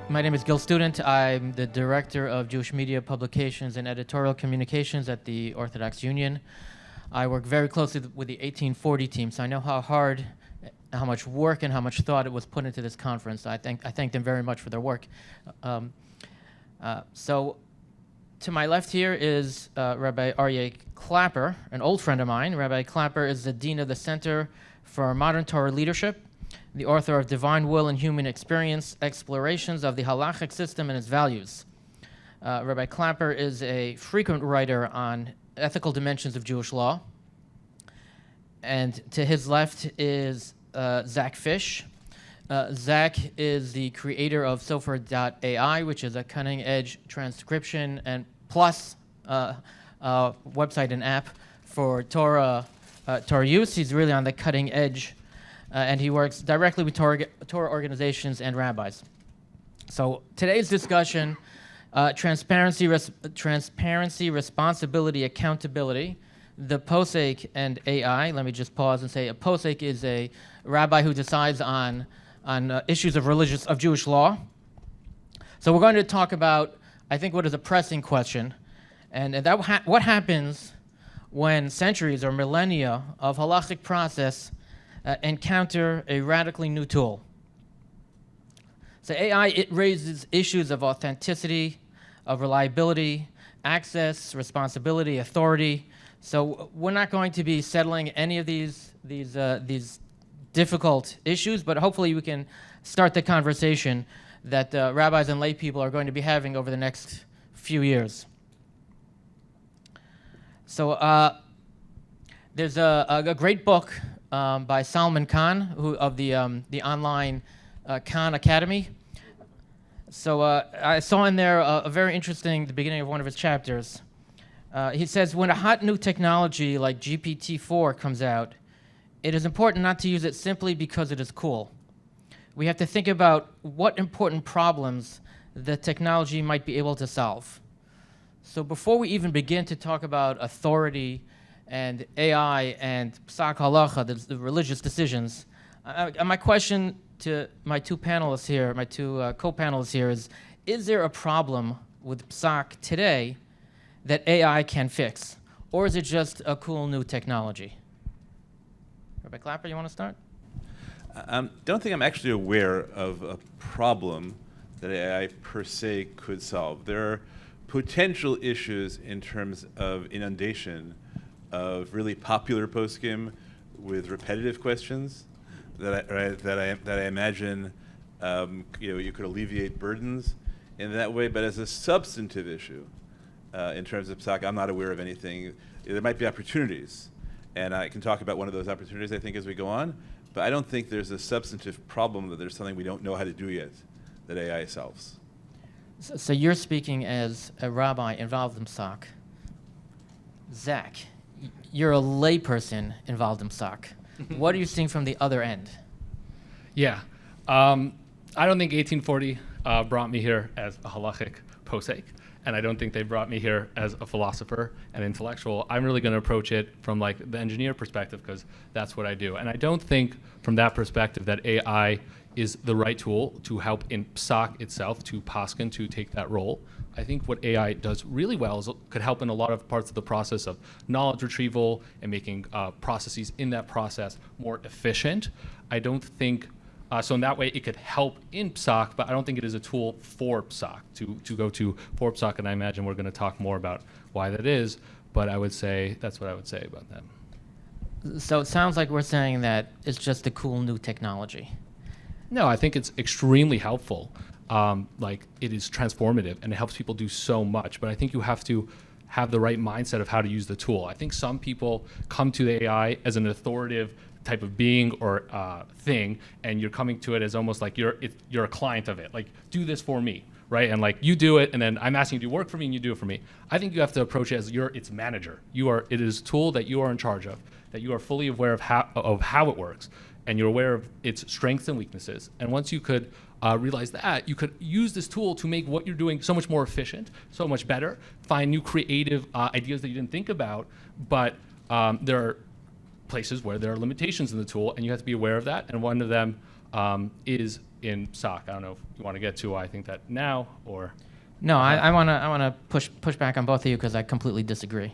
My name is Gil Student. I'm the Director of Jewish Media Publications and Editorial Communications at the Orthodox Union. I work very closely with the 1840 team, so I know how hard, how much work and how much thought it was put into this conference. I thank them very much for their work. So to my left here is Rabbi Aryeh Klapper, an old friend of mine. Rabbi Klapper is the Dean of the Center for Modern Torah Leadership, the author of Divine Will and Human Experience, Explorations of the Halachic System and Its Values. Rabbi Klapper is a frequent writer on ethical dimensions of Jewish law. And to his left is Zach Fish. Zach is the creator of Sofer.ai, which is a cutting-edge transcription and plus website and app for Torah use. He's really on the cutting edge, and he works directly with Torah organizations and rabbis. So today's discussion, transparency, responsibility, accountability, the posek and AI. Let me just pause and say a posek is a rabbi who decides on issues of Jewish law. So we're going to talk about, I think, what is a pressing question, and what happens when centuries or millennia of halachic process encounter a radically new tool. So AI, it raises issues of authenticity, of reliability, access, responsibility, authority. So we're not going to be settling any of these difficult issues, but hopefully we can start the conversation that rabbis and lay people are going to be having over the next few years. So there's a great book by Salman Khan, of the online Khan Academy. So I saw in there a very interesting, the beginning of one of his chapters. He says, when a hot new technology like GPT-4 comes out, it is important not to use it simply because it is cool. We have to think about what important problems the technology might be able to solve. So before we even begin to talk about authority and AI and psak halacha, the religious decisions, my question to my two panelists here, my two co-panelists here is there a problem with psak today that AI can fix? Or is it just a cool new technology? Rabbi Klapper, you want to start? Don't think I'm actually aware of a problem that AI per se could solve. There are potential issues in terms of inundation of really popular poskim with repetitive questions that I imagine you could alleviate burdens in that way. But as a substantive issue, in terms of psak, I'm not aware of anything. There might be opportunities, and I can talk about one of those opportunities, I think, as we go on. But I don't think there's a substantive problem that there's something we don't know how to do yet that AI solves. So you're speaking as a rabbi involved in psak. Zach, you're a layperson involved in psak. What are you seeing from the other end? Yeah. I don't think 1840 brought me here as a halachic posek, and I don't think they brought me here as a philosopher and intellectual. I'm really going to approach it from like the engineer perspective because that's what I do. And I don't think from that perspective that AI is the right tool to help in psak itself, to paskin, to take that role. I think what AI does really well is it could help in a lot of parts of the process of knowledge retrieval and making processes in that process more efficient. I don't think, so in that way it could help in psak, but I don't think it is a tool for psak, to go to for psak, and I imagine we're going to talk more about why that is, but I would say, that's what I would say about that. So it sounds like we're saying that it's just a cool new technology. No, I think it's extremely helpful. Like it is transformative and it helps people do so much, but I think you have to have the right mindset of how to use the tool. I think some people come to the AI as an authoritative type of being or thing, and you're coming to it as almost like you're a client of it. Like, do this for me, right? And like you do it, and then I'm asking you to do work for me, and you do it for me. I think you have to approach it as its manager. It is a tool that you are in charge of, that you are fully aware of how it works, and you're aware of its strengths and weaknesses. And once you could realize that, you could use this tool to make what you're doing so much more efficient, so much better, find new creative ideas that you didn't think about, but there are places where there are limitations in the tool, and you have to be aware of that. And one of them is in psak. I don't know if you want to get to I think that now or. No, I want to push back on both of you because I completely disagree.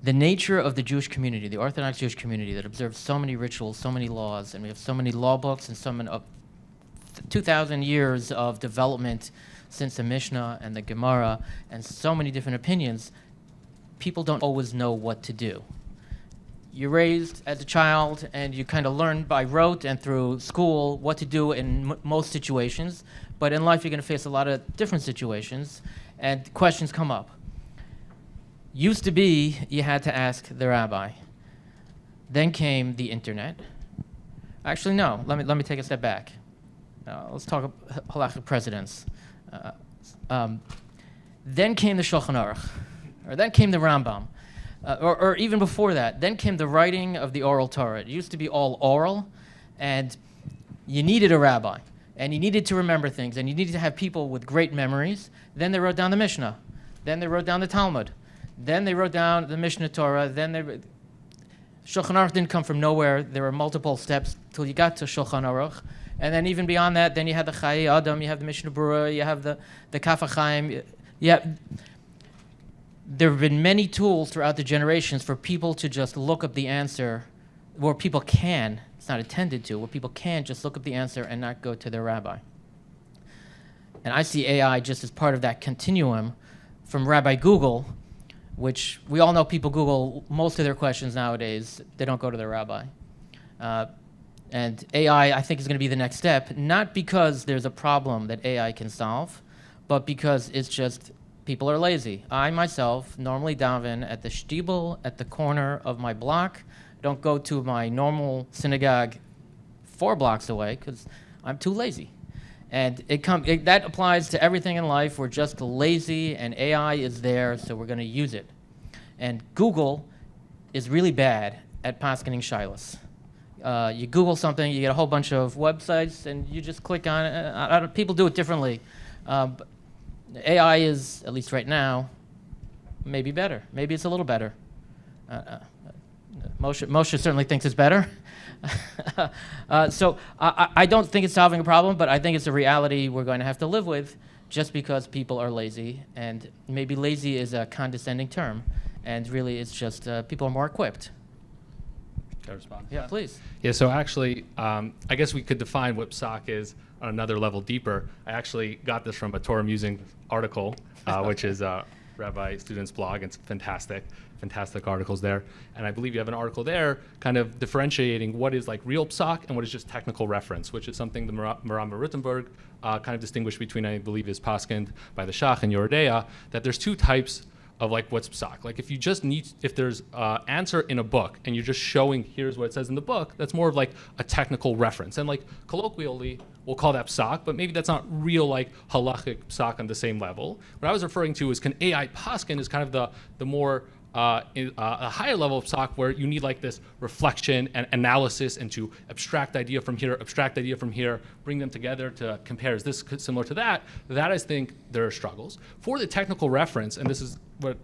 The nature of the Jewish community, the Orthodox Jewish community that observes so many rituals, so many laws, and we have so many law books and so many 2,000 years of development since the Mishnah and the Gemara and so many different opinions, people don't always know what to do. You're raised as a child and you kind of learn by rote and through school what to do in most situations, but in life you're going to face a lot of different situations and questions come up. Used to be, you had to ask the rabbi. Then came the internet. Actually, no, let me take a step back. Let's talk halachic precedents. Then came the Shulchan Aruch, or then came the Rambam, or even before that. Then came the writing of the oral Torah. It used to be all oral, and you needed a rabbi, and you needed to remember things, and you needed to have people with great memories. Then they wrote down the Mishnah. Then they wrote down the Talmud. Then they wrote down the Mishnah Torah. Shulchan Aruch didn't come from nowhere. There were multiple steps till you got to Shulchan Aruch. And then even beyond that, then you had the Chayei Adam, you have the Mishnah Berurah, you have the Kaf HaChaim. There have been many tools throughout the generations for people to just look up the answer, where people can, it's not intended to, where people can just look up the answer and not go to their rabbi. And I see AI just as part of that continuum from Rabbi Google, which we all know people Google most of their questions nowadays. They don't go to their rabbi. And AI, I think, is going to be the next step, not because there's a problem that AI can solve, but because it's just people are lazy. I, myself, normally daven at the shtibel at the corner of my block. Don't go to my normal synagogue 4 blocks away because I'm too lazy. And that applies to everything in life. We're just lazy, and AI is there, so we're going to use it. And Google is really bad at paskening shilas. You Google something, you get a whole bunch of websites, and you just click on it. People do it differently. But AI is, at least right now, maybe better. Maybe it's a little better. Moshe certainly thinks it's better. So I don't think it's solving a problem, but I think it's a reality we're going to have to live with just because people are lazy. And maybe lazy is a condescending term. And really, it's just people are more equipped. Can I respond? Yeah, please. Yeah, so actually, I guess we could define what psak is on another level deeper. I actually got this from a Torah Musing article, which is Rabbi Student's blog. It's fantastic articles there. And I believe you have an article there kind of differentiating what is like real psak and what is just technical reference, which is something the Maram Rittenberg kind of distinguished between, I believe, is paskind by the Shach and Yoredeya, that there's 2 types of like what's psak. Like if you just if there's answer in a book and you're just showing here's what it says in the book, that's more of like a technical reference. And like colloquially, we'll call that psak, but maybe that's not real like halachic psak on the same level. What I was referring to is can AI paskin is kind of the more a higher level of psak where you need like this reflection and analysis and to abstract idea from here, bring them together to compare, is this similar to that? That I think there are struggles. For the technical reference, and this is what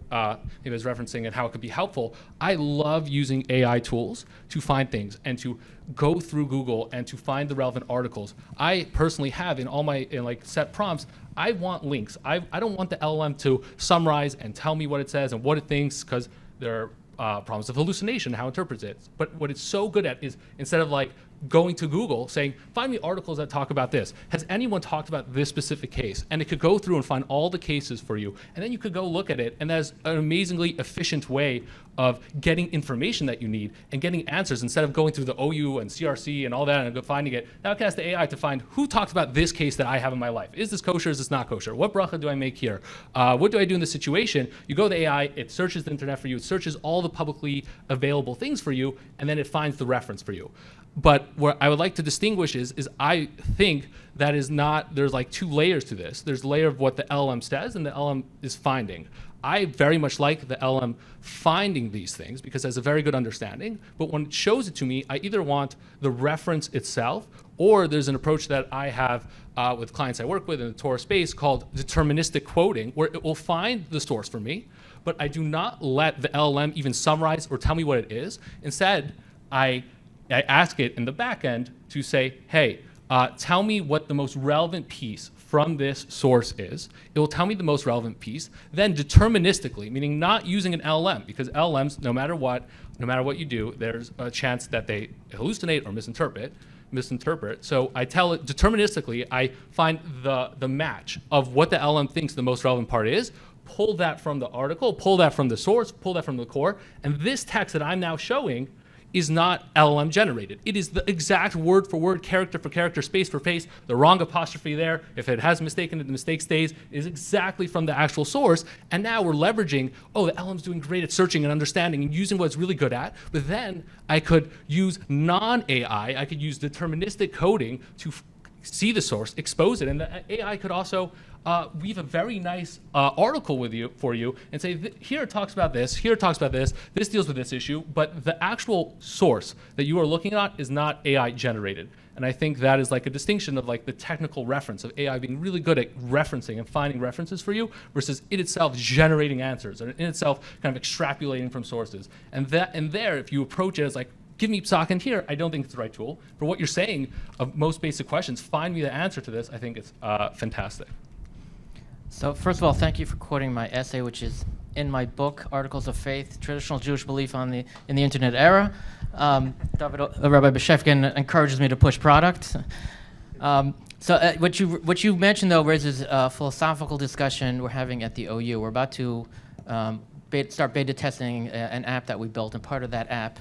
he was referencing and how it could be helpful, I love using AI tools to find things and to go through Google and to find the relevant articles. I personally have in all my like set prompts, I want links. I don't want the LLM to summarize and tell me what it says and what it thinks, because there are problems of hallucination, how it interprets it. But what it's so good at is instead of like going to Google saying, find me articles that talk about this. Has anyone talked about this specific case? And it could go through and find all the cases for you. And then you could go look at it. And that's an amazingly efficient way of getting information that you need and getting answers instead of going through the OU and CRC and all that and finding it. Now I can ask the AI to find who talked about this case that I have in my life. Is this kosher? Is this not kosher? What bracha do I make here? What do I do in this situation? You go to the AI, it searches the internet for you, it searches all the publicly available things for you, and then it finds the reference for you. But what I would like to distinguish is I think that is not, there's like 2 layers to this. There's a layer of what the LLM says and the LLM is finding. I very much like the LLM finding these things because it has a very good understanding, but when it shows it to me, I either want the reference itself, or there's an approach that I have with clients I work with in the Torah space called deterministic quoting, where it will find the source for me, but I do not let the LLM even summarize or tell me what it is. Instead, I I ask it in the back end to say, hey, tell me what the most relevant piece from this source is. It will tell me the most relevant piece. Then deterministically, meaning not using an LLM, because LLMs, no matter what you do, there's a chance that they hallucinate or misinterpret. So I tell it deterministically, I find the match of what the LLM thinks the most relevant part is, pull that from the article, pull that from the source, pull that from the core, and this text that I'm now showing is not LLM generated. It is the exact word for word, character for character, space for space, the wrong apostrophe there. If it has a mistake in it, the mistake stays, is exactly from the actual source. And now we're leveraging, the LLM's doing great at searching and understanding and using what it's really good at. But then I could use non-AI, I could use deterministic coding to see the source, expose it, and the AI could also weave a very nice article for you and say, here it talks about this, here it talks about this deals with this issue, but the actual source that you are looking at is not AI generated. And I think that is like a distinction of like the technical reference of AI being really good at referencing and finding references for you versus it itself generating answers and in itself kind of extrapolating from sources. And there, if you approach it as like, give me psak in here, I don't think it's the right tool. For what you're saying of most basic questions, find me the answer to this, I think it's fantastic. So first of all, thank you for quoting my essay, which is in my book, Articles of Faith, Traditional Jewish Belief in the Internet Era. Rabbi Beshefkin encourages me to push product. What you mentioned, though, raises a philosophical discussion we're having at the OU. We're about to start beta testing an app that we built, and part of that app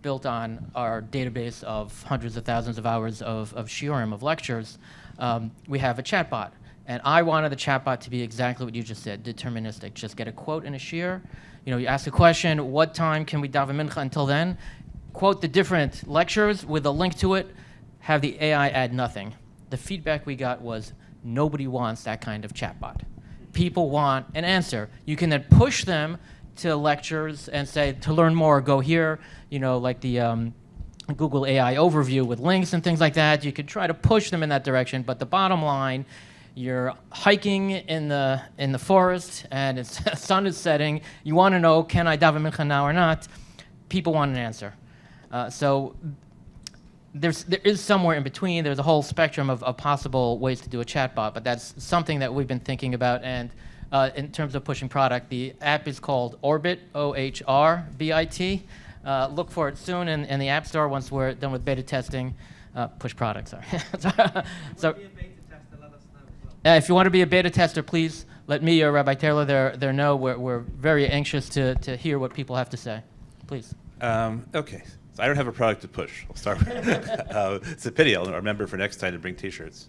built on our database of hundreds of thousands of hours of shiurim, of lectures, we have a chatbot. And I wanted the chatbot to be exactly what you just said, deterministic. Just get a quote in a shiur. You ask a question, what time can we daven mincha until then? Quote the different lectures with a link to it, have the AI add nothing. The feedback we got was nobody wants that kind of chatbot. People want an answer. You can then push them to lectures and say, to learn more, go here, like the Google AI overview with links and things like that. You could try to push them in that direction, but the bottom line, you're hiking in the forest and the sun is setting. You want to know, can I daven mincha now or not? People want an answer. So there is somewhere in between. There's a whole spectrum of possible ways to do a chatbot, but that's something that we've been thinking about. And in terms of pushing product, the app is called Orbit, OHRBIT. Look for it soon in the App Store once we're done with beta testing. Push product, sorry. If you want to be a beta tester, please let me or Rabbi Taylor there know. We're very anxious to hear what people have to say. Please. Okay. So I don't have a product to push. I'll start with it's a pity. I'll remember for next time to bring T-shirts.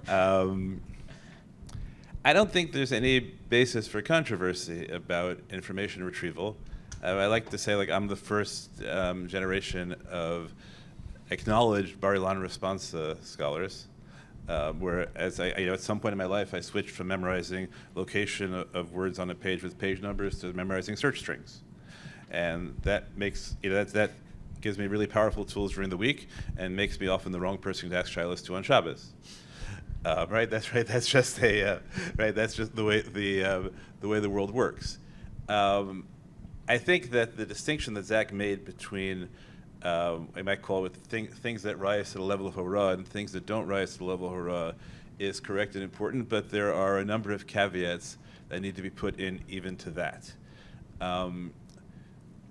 I don't think there's any basis for controversy about information retrieval. I like to say, I'm the first generation of acknowledged Bar Ilan responsa scholars. Whereas at some point in my life, I switched from memorizing location of words on a page with page numbers to memorizing search strings, and that makes that gives me really powerful tools during the week and makes me often the wrong person to ask shilas to on Shabbos. Right? That's right. That's just That's just the way the world works. I think that the distinction that Zach made between I might call it things that rise to the level of hora and things that don't rise to the level of hora is correct and important, but there are a number of caveats that need to be put in even to that.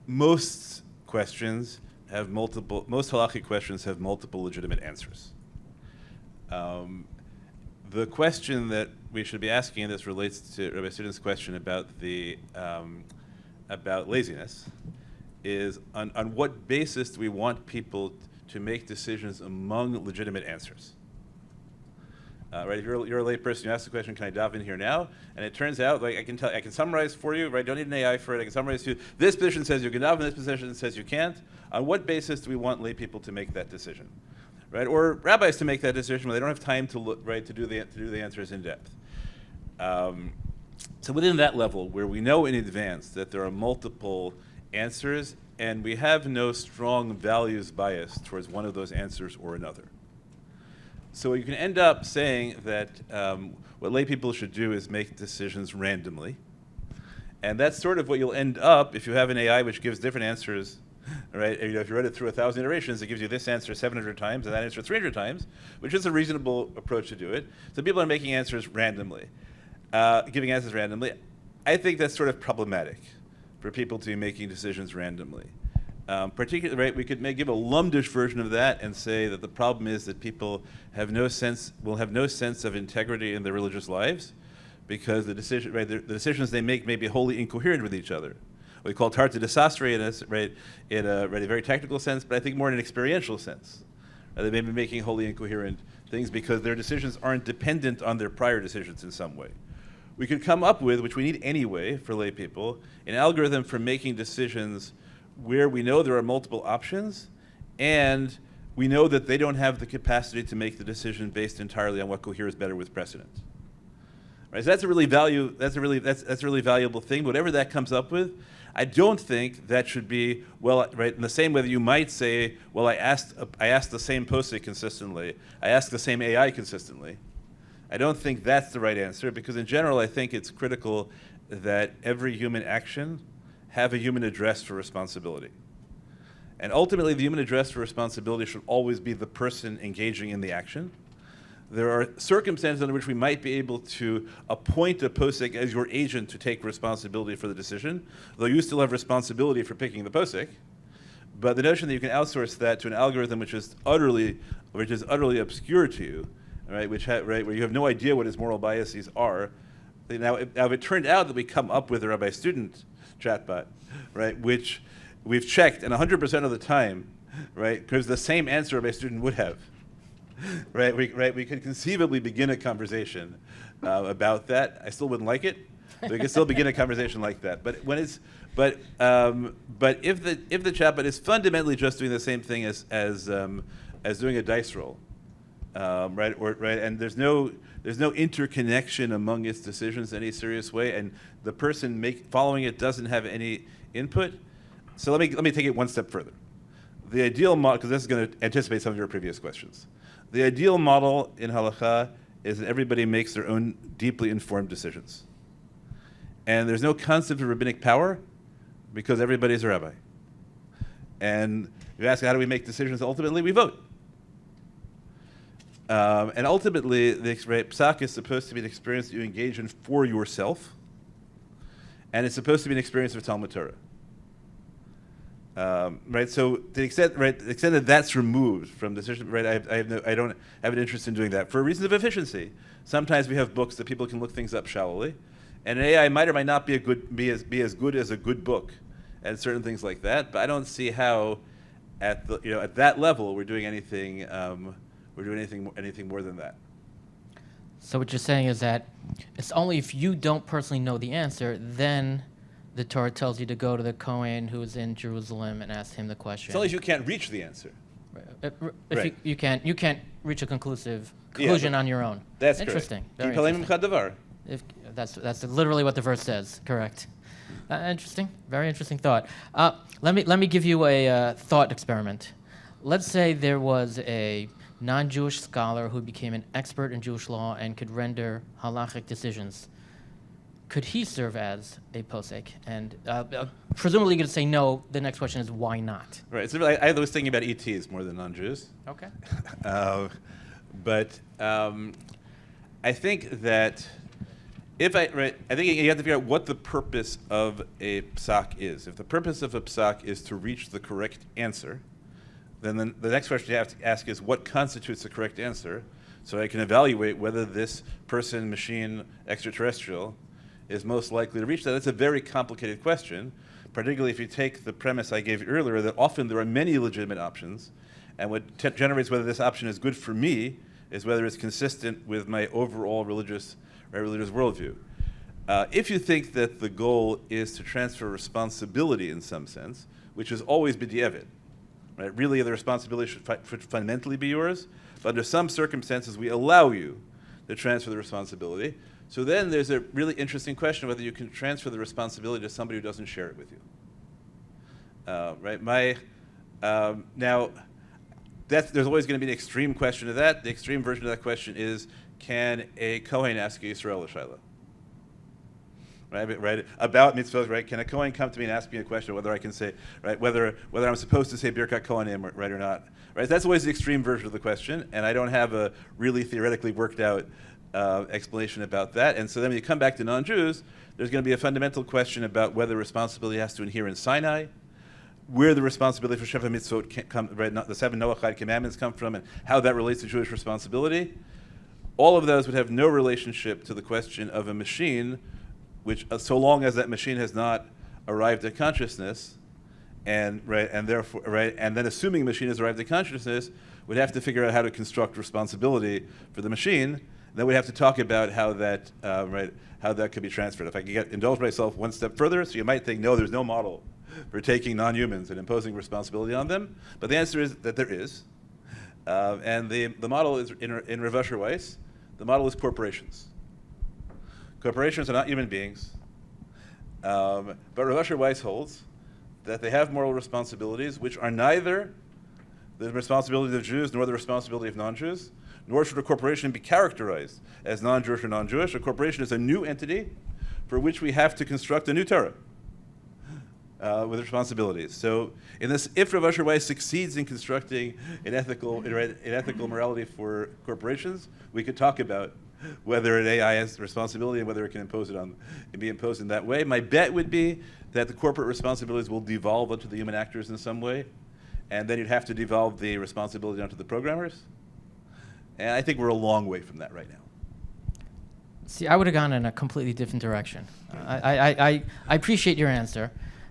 Most halachic questions have multiple legitimate answers. The question that we should be asking, and this relates to Rabbi Student's question about about laziness, is on what basis do we want people to make decisions among legitimate answers? Right? If you're a lay person, you ask the question, "Can I daven here now?" And it turns out, I can summarize for you. Right? Don't need an AI for it. I can summarize to you. This position says you can daven. This position says you can't. On what basis do we want lay people to make that decision? Right? Or rabbis to make that decision when they don't have time to look, to do the answers in depth. So within that level, where we know in advance that there are multiple answers, and we have no strong values bias towards one of those answers or another. So you can end up saying that what lay people should do is make decisions randomly. And that's sort of what you'll end up if you have an AI which gives different answers right? And, if you run it through 1,000 iterations, it gives you this answer 700 times and that answer 300 times, which is a reasonable approach to do it. So people are making answers randomly, giving answers randomly. I think that's sort of problematic for people to be making decisions randomly. Particularly, right, we could give a lumdish version of that and say that the problem is that people will have no sense of integrity in their religious lives, because the decisions they make may be wholly incoherent with each other. We call it hard to disassociate in a very technical sense, but I think more in an experiential sense. They may be making wholly incoherent things because their decisions aren't dependent on their prior decisions in some way. We could come up with, which we need anyway for lay people, an algorithm for making decisions where we know there are multiple options, and we know that they don't have the capacity to make the decision based entirely on what coheres better with precedent. Right, so that's a really valuable thing. Whatever that comes up with, I don't think that should be, well, right, in the same way that you might say, well, I asked the same posik consistently, I asked the same AI consistently. I don't think that's the right answer, because in general, I think it's critical that every human action have a human address for responsibility. And ultimately, the human address for responsibility should always be the person engaging in the action. There are circumstances under which we might be able to appoint a posek as your agent to take responsibility for the decision, though you still have responsibility for picking the posek. But the notion that you can outsource that to an algorithm which is utterly obscure to you, right, where you have no idea what its moral biases are. Now, if it turned out that we come up with a rabbi-student chatbot, right, which we've checked, and 100% of the time, right, because the same answer a rabbi-student would have. Right, we could conceivably begin a conversation about that. I still wouldn't like it, but we could still begin a conversation like that. But if the chatbot is fundamentally just doing the same thing as doing a dice roll, right, and there's no interconnection among its decisions in any serious way, and the person following it doesn't have any input. So let me take it one step further. The ideal model, because this is going to anticipate some of your previous questions. The ideal model in halakha is that everybody makes their own deeply informed decisions. And there's no concept of rabbinic power because everybody's a rabbi. And you ask, how do we make decisions? Ultimately, we vote. And ultimately, the psak is supposed to be an experience that you engage in for yourself. And it's supposed to be an experience of Talmud Torah. Right, so to the extent that that's removed from decision, right, I don't have an interest in doing that for reasons of efficiency. Sometimes we have books that people can look things up shallowly, and an AI might or might not be as good as a good book at certain things like that. But I don't see how, at that level, we're doing anything more than that. So what you're saying is that it's only if you don't personally know the answer, then the Torah tells you to go to the Kohen who's in Jerusalem and ask him the question. As long as you can't reach the answer. If you can't reach a conclusion on your own. That's interesting. Correct. Very interesting. That's literally what the verse says. Correct. Interesting. Very interesting thought. Let me give you a thought experiment. Let's say there was a non-Jewish scholar who became an expert in Jewish law and could render halachic decisions. Could he serve as a posek? And presumably you're going to say no. The next question is why not? Right. So I was thinking about ETs more than non-Jews. Okay. But I think that I think you have to figure out what the purpose of a psak is. If the purpose of a psak is to reach the correct answer, then the next question you have to ask is what constitutes the correct answer, so I can evaluate whether this person, machine, extraterrestrial is most likely to reach that. It's a very complicated question, particularly if you take the premise I gave earlier that often there are many legitimate options, and what generates whether this option is good for me is whether it's consistent with my overall religious worldview. If you think that the goal is to transfer responsibility in some sense, which is always b'di'evet, right? Really, the responsibility should fundamentally be yours, but under some circumstances we allow you to transfer the responsibility. So then there's a really interesting question whether you can transfer the responsibility to somebody who doesn't share it with you. Right? Now, there's always going to be an extreme question to that. The extreme version of that question is, can a Kohen ask a Yisrael a Shaila? right, about mitzvot, right? Can a Kohen come to me and ask me a question whether I can say, right, whether I'm supposed to say Birkat Kohanim, right, or not, right? That's always the extreme version of the question, and I don't have a really theoretically worked out explanation about that. And so then when you come back to non-Jews, there's going to be a fundamental question about whether responsibility has to adhere in Sinai, where the responsibility for Sheva Mitzvot come, right, the 7 Noachide commandments come from, and how that relates to Jewish responsibility. All of those would have no relationship to the question of a machine, which, so long as that machine has not arrived at consciousness, and therefore, and then assuming the machine has arrived at consciousness, would have to figure out how to construct responsibility for the machine. Then we'd have to talk about how that, how that could be transferred. If I could indulge myself one step further, so you might think, no, there's no model for taking non-humans and imposing responsibility on them. But the answer is that there is. And the model is, in Rav Asher Weiss, the model is corporations. Corporations are not human beings. But Rav Asher Weiss holds that they have moral responsibilities which are neither the responsibility of Jews nor the responsibility of non-Jews, nor should a corporation be characterized as non-Jewish or non-Jewish. A corporation is a new entity for which we have to construct a new Torah with responsibilities. So in this, if Rav Asher Weiss succeeds in constructing an ethical morality for corporations, we could talk about whether an AI has responsibility and whether it can be imposed in that way. My bet would be that the corporate responsibilities will devolve onto the human actors in some way, and then you'd have to devolve the responsibility onto the programmers. And I think we're a long way from that right now. See, I would have gone in a completely different direction. I appreciate your answer.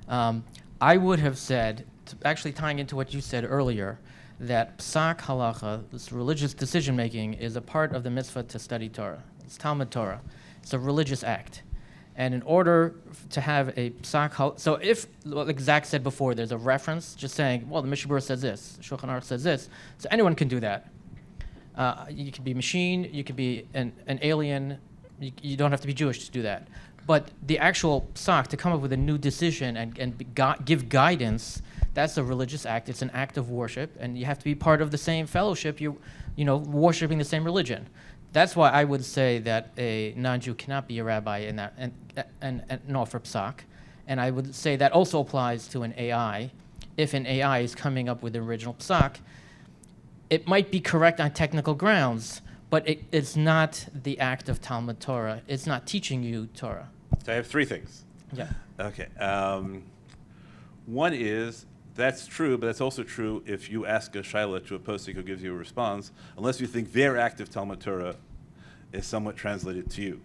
I would have said, actually tying into what you said earlier, that psak halacha, this religious decision-making, is a part of the mitzvah to study Torah. It's Talmud Torah. It's a religious act. And in order to have a psak halacha, so if, like Zach said before, there's a reference just saying, well, the Mishnah Berurah says this, Shulchan Aruch says this, so anyone can do that. You could be a machine, you could be an alien, you don't have to be Jewish to do that. But the actual psak, to come up with a new decision and give guidance, that's a religious act. It's an act of worship, and you have to be part of the same fellowship. You worshiping the same religion. That's why I would say that a non-Jew cannot be a rabbi in that and offer psak. And I would say that also applies to an AI. If an AI is coming up with the original psak, it might be correct on technical grounds, but it's not the act of Talmud Torah. It's not teaching you Torah. So I have three things. Yeah. Okay. One is, that's true, but that's also true if you ask a shaila to a posek who gives you a response, unless you think their act of Talmud Torah is somewhat translated to you.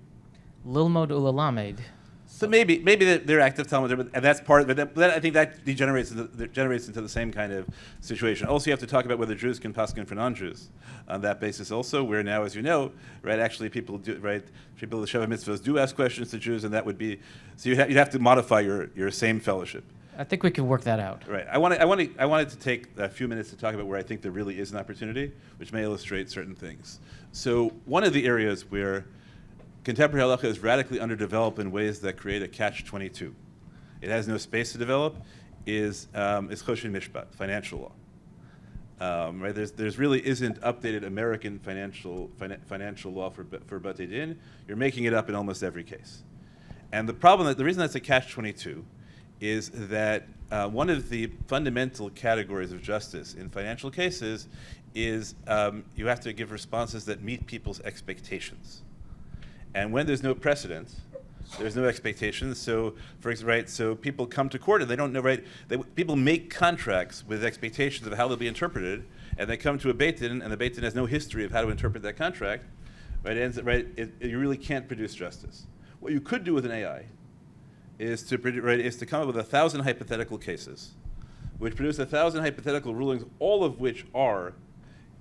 Lilmod ulalamed. So maybe they're active Talmud Torah, and that's part of it. But I think that degenerates into the same kind of situation. Also, you have to talk about whether Jews can paskin for non-Jews on that basis. Also, where now, as you know, right, actually people do, right, people the Sheva mitzvahs do ask questions to Jews, and that would be, so you'd have to modify your same fellowship. I think we can work that out. Right. I wanted to take a few minutes to talk about where I think there really is an opportunity, which may illustrate certain things. So one of the areas where contemporary halacha is radically underdeveloped in ways that create a catch-22. It has no space to develop. Is choshen mishpat, financial law. Right? There's really isn't updated American financial law for batei din. You're making it up in almost every case. And the reason that's a catch-22 is that one of the fundamental categories of justice in financial cases is you have to give responses that meet people's expectations. And when there's no precedent, there's no expectations. So, so people come to court and they don't know, right? People make contracts with expectations of how they'll be interpreted, and they come to a beit din, and the beit din has no history of how to interpret that contract, right? You really can't produce justice. What you could do with an AI is to come up with 1,000 hypothetical cases, which produce 1,000 hypothetical rulings, all of which are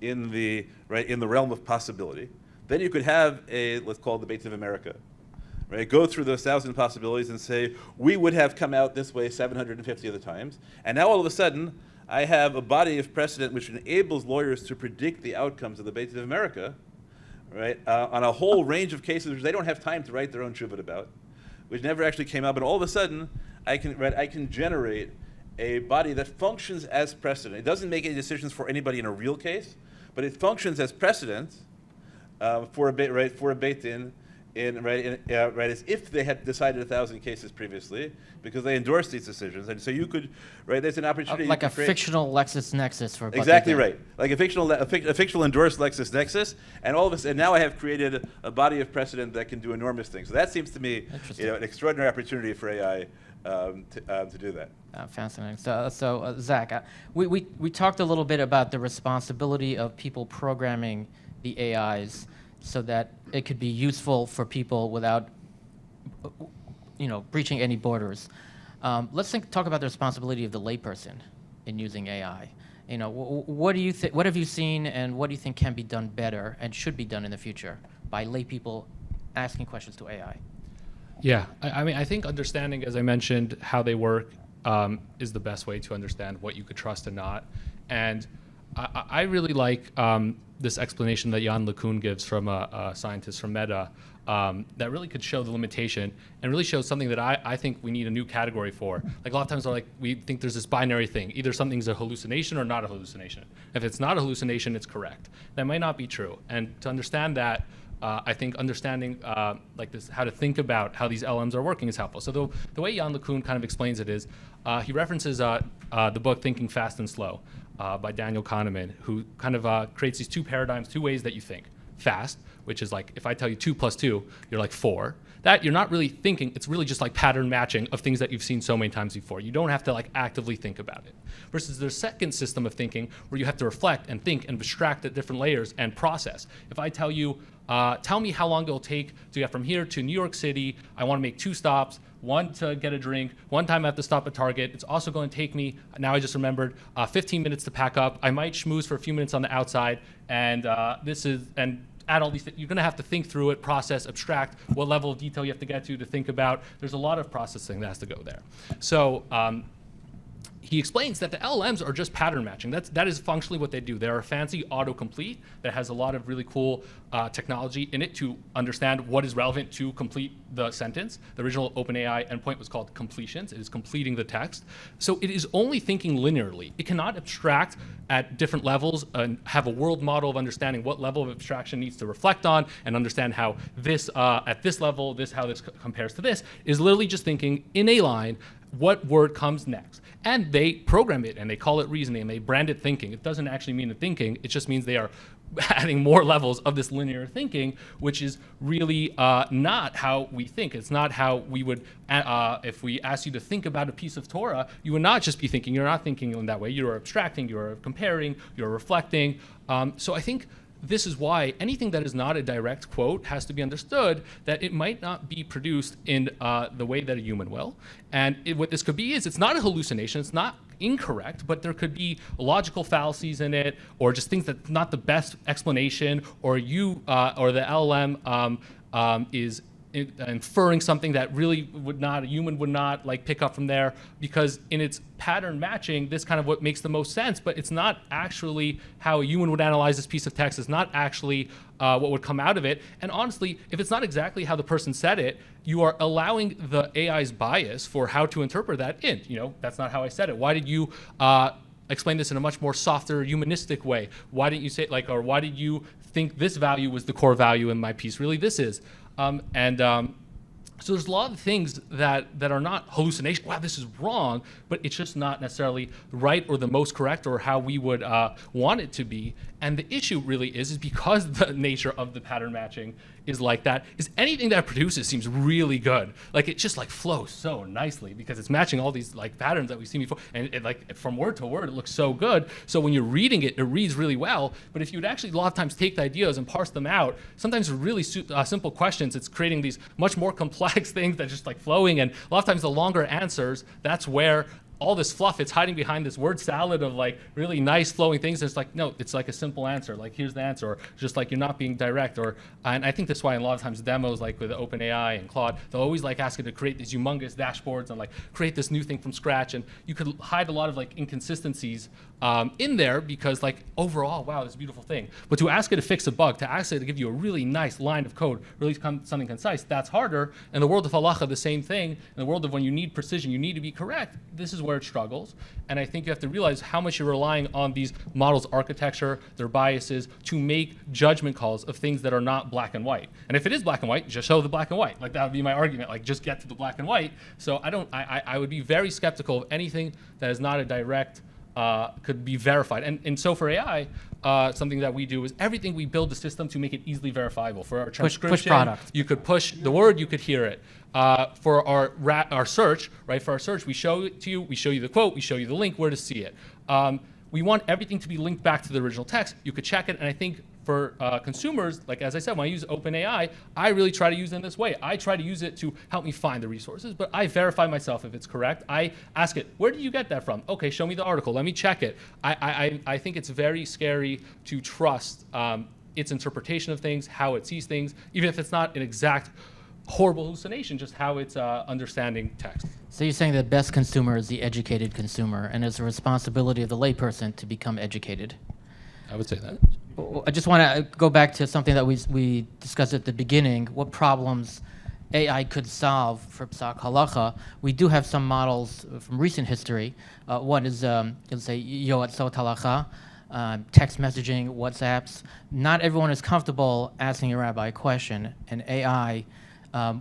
in the realm of possibility. Then you could have let's call it the Beit of America, right? Go through those 1,000 possibilities and say, we would have come out this way 750 other times. And now all of a sudden, I have a body of precedent which enables lawyers to predict the outcomes of the Beit of America, right? On a whole range of cases which they don't have time to write their own shuvah about, which never actually came out. But all of a sudden, I can generate a body that functions as precedent. It doesn't make any decisions for anybody in a real case, but it functions as precedent for a beit din as if they had decided 1,000 cases previously, because they endorsed these decisions, and so you could, there's an opportunity Like to a create fictional LexisNexis for what they exactly did. right, like a fictional endorsed LexisNexis, and all of this, and now I have created a body of precedent that can do enormous things. So that seems to me, Interesting. an extraordinary opportunity for AI to do that. Fascinating. So Zach, we talked a little bit about the responsibility of people programming the AIs so that it could be useful for people without, breaching any borders. Let's talk about the responsibility of the layperson in using AI. What do you think? What have you seen, and what do you think can be done better and should be done in the future by lay people asking questions to AI? Yeah, I mean, I think understanding, as I mentioned, how they work is the best way to understand what you could trust and not. And I really like this explanation that Jan LeCun gives from a scientist from Meta that really could show the limitation and really shows something that I think we need a new category for. Like a lot of times we think there's this binary thing. Either something's a hallucination or not a hallucination. If it's not a hallucination, it's correct. That might not be true. And to understand that, I think understanding like this, how to think about how these LMs are working is helpful. So the way Jan LeCun kind of explains it is he references the book Thinking Fast and Slow by Daniel Kahneman, who kind of creates these two paradigms, two ways that you think. Fast, which is like if I tell you 2 + 2, you're like 4. That you're not really thinking, it's really just like pattern matching of things that you've seen so many times before. You don't have to like actively think about it. Versus there's second system of thinking where you have to reflect and think and abstract at different layers and process. If I tell you, tell me how long it'll take to get from here to New York City, I want to make 2 stops, one to get a drink, one time I have to stop at Target. It's also going to take me, now I just remembered, 15 minutes to pack up. I might schmooze for a few minutes on the outside, and add all these things. You're going to have to think through it, process, abstract, what level of detail you have to get to think about. There's a lot of processing that has to go there. So he explains that the LLMs are just pattern matching. That is functionally what they do. They're a fancy autocomplete that has a lot of really cool technology in it to understand what is relevant to complete the sentence. The original OpenAI endpoint was called completions. It is completing the text. So it is only thinking linearly. It cannot abstract at different levels and have a world model of understanding what level of abstraction needs to reflect on and understand how this, at this level, how this compares to this, is literally just thinking in a line what word comes next. And they program it and they call it reasoning and they brand it thinking. It doesn't actually mean thinking, it just means they are adding more levels of this linear thinking, which is really not how we think. It's not how we would, if we ask you to think about a piece of Torah, you would not just be thinking. You're not thinking in that way. You're abstracting, you're comparing, you're reflecting. So I think this is why anything that is not a direct quote has to be understood that it might not be produced in the way that a human will. And what this could be is it's not a hallucination, it's not incorrect, but there could be logical fallacies in it, or just things that's not the best explanation, or or the LLM is inferring something that really a human would not like pick up from there, because in its pattern matching, this kind of what makes the most sense, but it's not actually how a human would analyze this piece of text. It's not actually what would come out of it. And honestly, if it's not exactly how the person said it, you are allowing the AI's bias for how to interpret that in. That's not how I said it. Why did you explain this in a much more softer, humanistic way? Why didn't you say or why did you think this value was the core value in my piece? Really, this is. So there's a lot of things that are not hallucination. Wow, this is wrong, but it's just not necessarily right or the most correct or how we would want it to be. And the issue really is because the nature of the pattern matching is like that, is anything that it produces seems really good. Like it just like flows so nicely because it's matching all these like patterns that we've seen before. And it, like from word to word, it looks so good. So when you're reading it, it reads really well. But if you would actually a lot of times take the ideas and parse them out, sometimes for really simple questions, it's creating these much more complex things that just like flowing. And a lot of times the longer answers, that's where all this fluff, it's hiding behind this word salad of like really nice flowing things. It's like, no, it's like a simple answer. Like, here's the answer. Or just like you're not being direct. And I think that's why a lot of times demos like with OpenAI and Claude, they'll always like ask you to create these humongous dashboards and like create this new thing from scratch. And you could hide a lot of like inconsistencies in there because like overall, wow, this beautiful thing. But to ask it to fix a bug, to ask it to give you a really nice line of code, really something concise, that's harder. In the world of halacha, the same thing. In the world of when you need precision, you need to be correct. This is where where it struggles. And I think you have to realize how much you're relying on these models' architecture, their biases, to make judgment calls of things that are not black and white. And if it is black and white, just show the black and white. Like, that would be my argument. Like, just get to the black and white. So I would be very skeptical of anything that is not a direct, could be verified. And in Sofer.ai, something that we do is everything we build the system to make it easily verifiable. For our transcription, push product. You could push the word, you could hear it. For our search, right? For our search, we show it to you, we show you the quote, we show you the link, where to see it. We want everything to be linked back to the original text. You could check it, and I think for consumers, like as I said, when I use OpenAI, I really try to use it in this way. I try to use it to help me find the resources, but I verify myself if it's correct. I ask it, where did you get that from? Okay, show me the article, let me check it. I think it's very scary to trust its interpretation of things, how it sees things, even if it's not an exact horrible hallucination, just how it's understanding text. So you're saying the best consumer is the educated consumer, and it's the responsibility of the layperson to become educated. I would say that. I just want to go back to something that we discussed at the beginning, what problems AI could solve for Psak Halacha. We do have some models from recent history. One is, let's say, Yoatzot Halacha, text messaging, WhatsApps. Not everyone is comfortable asking a rabbi a question, and AI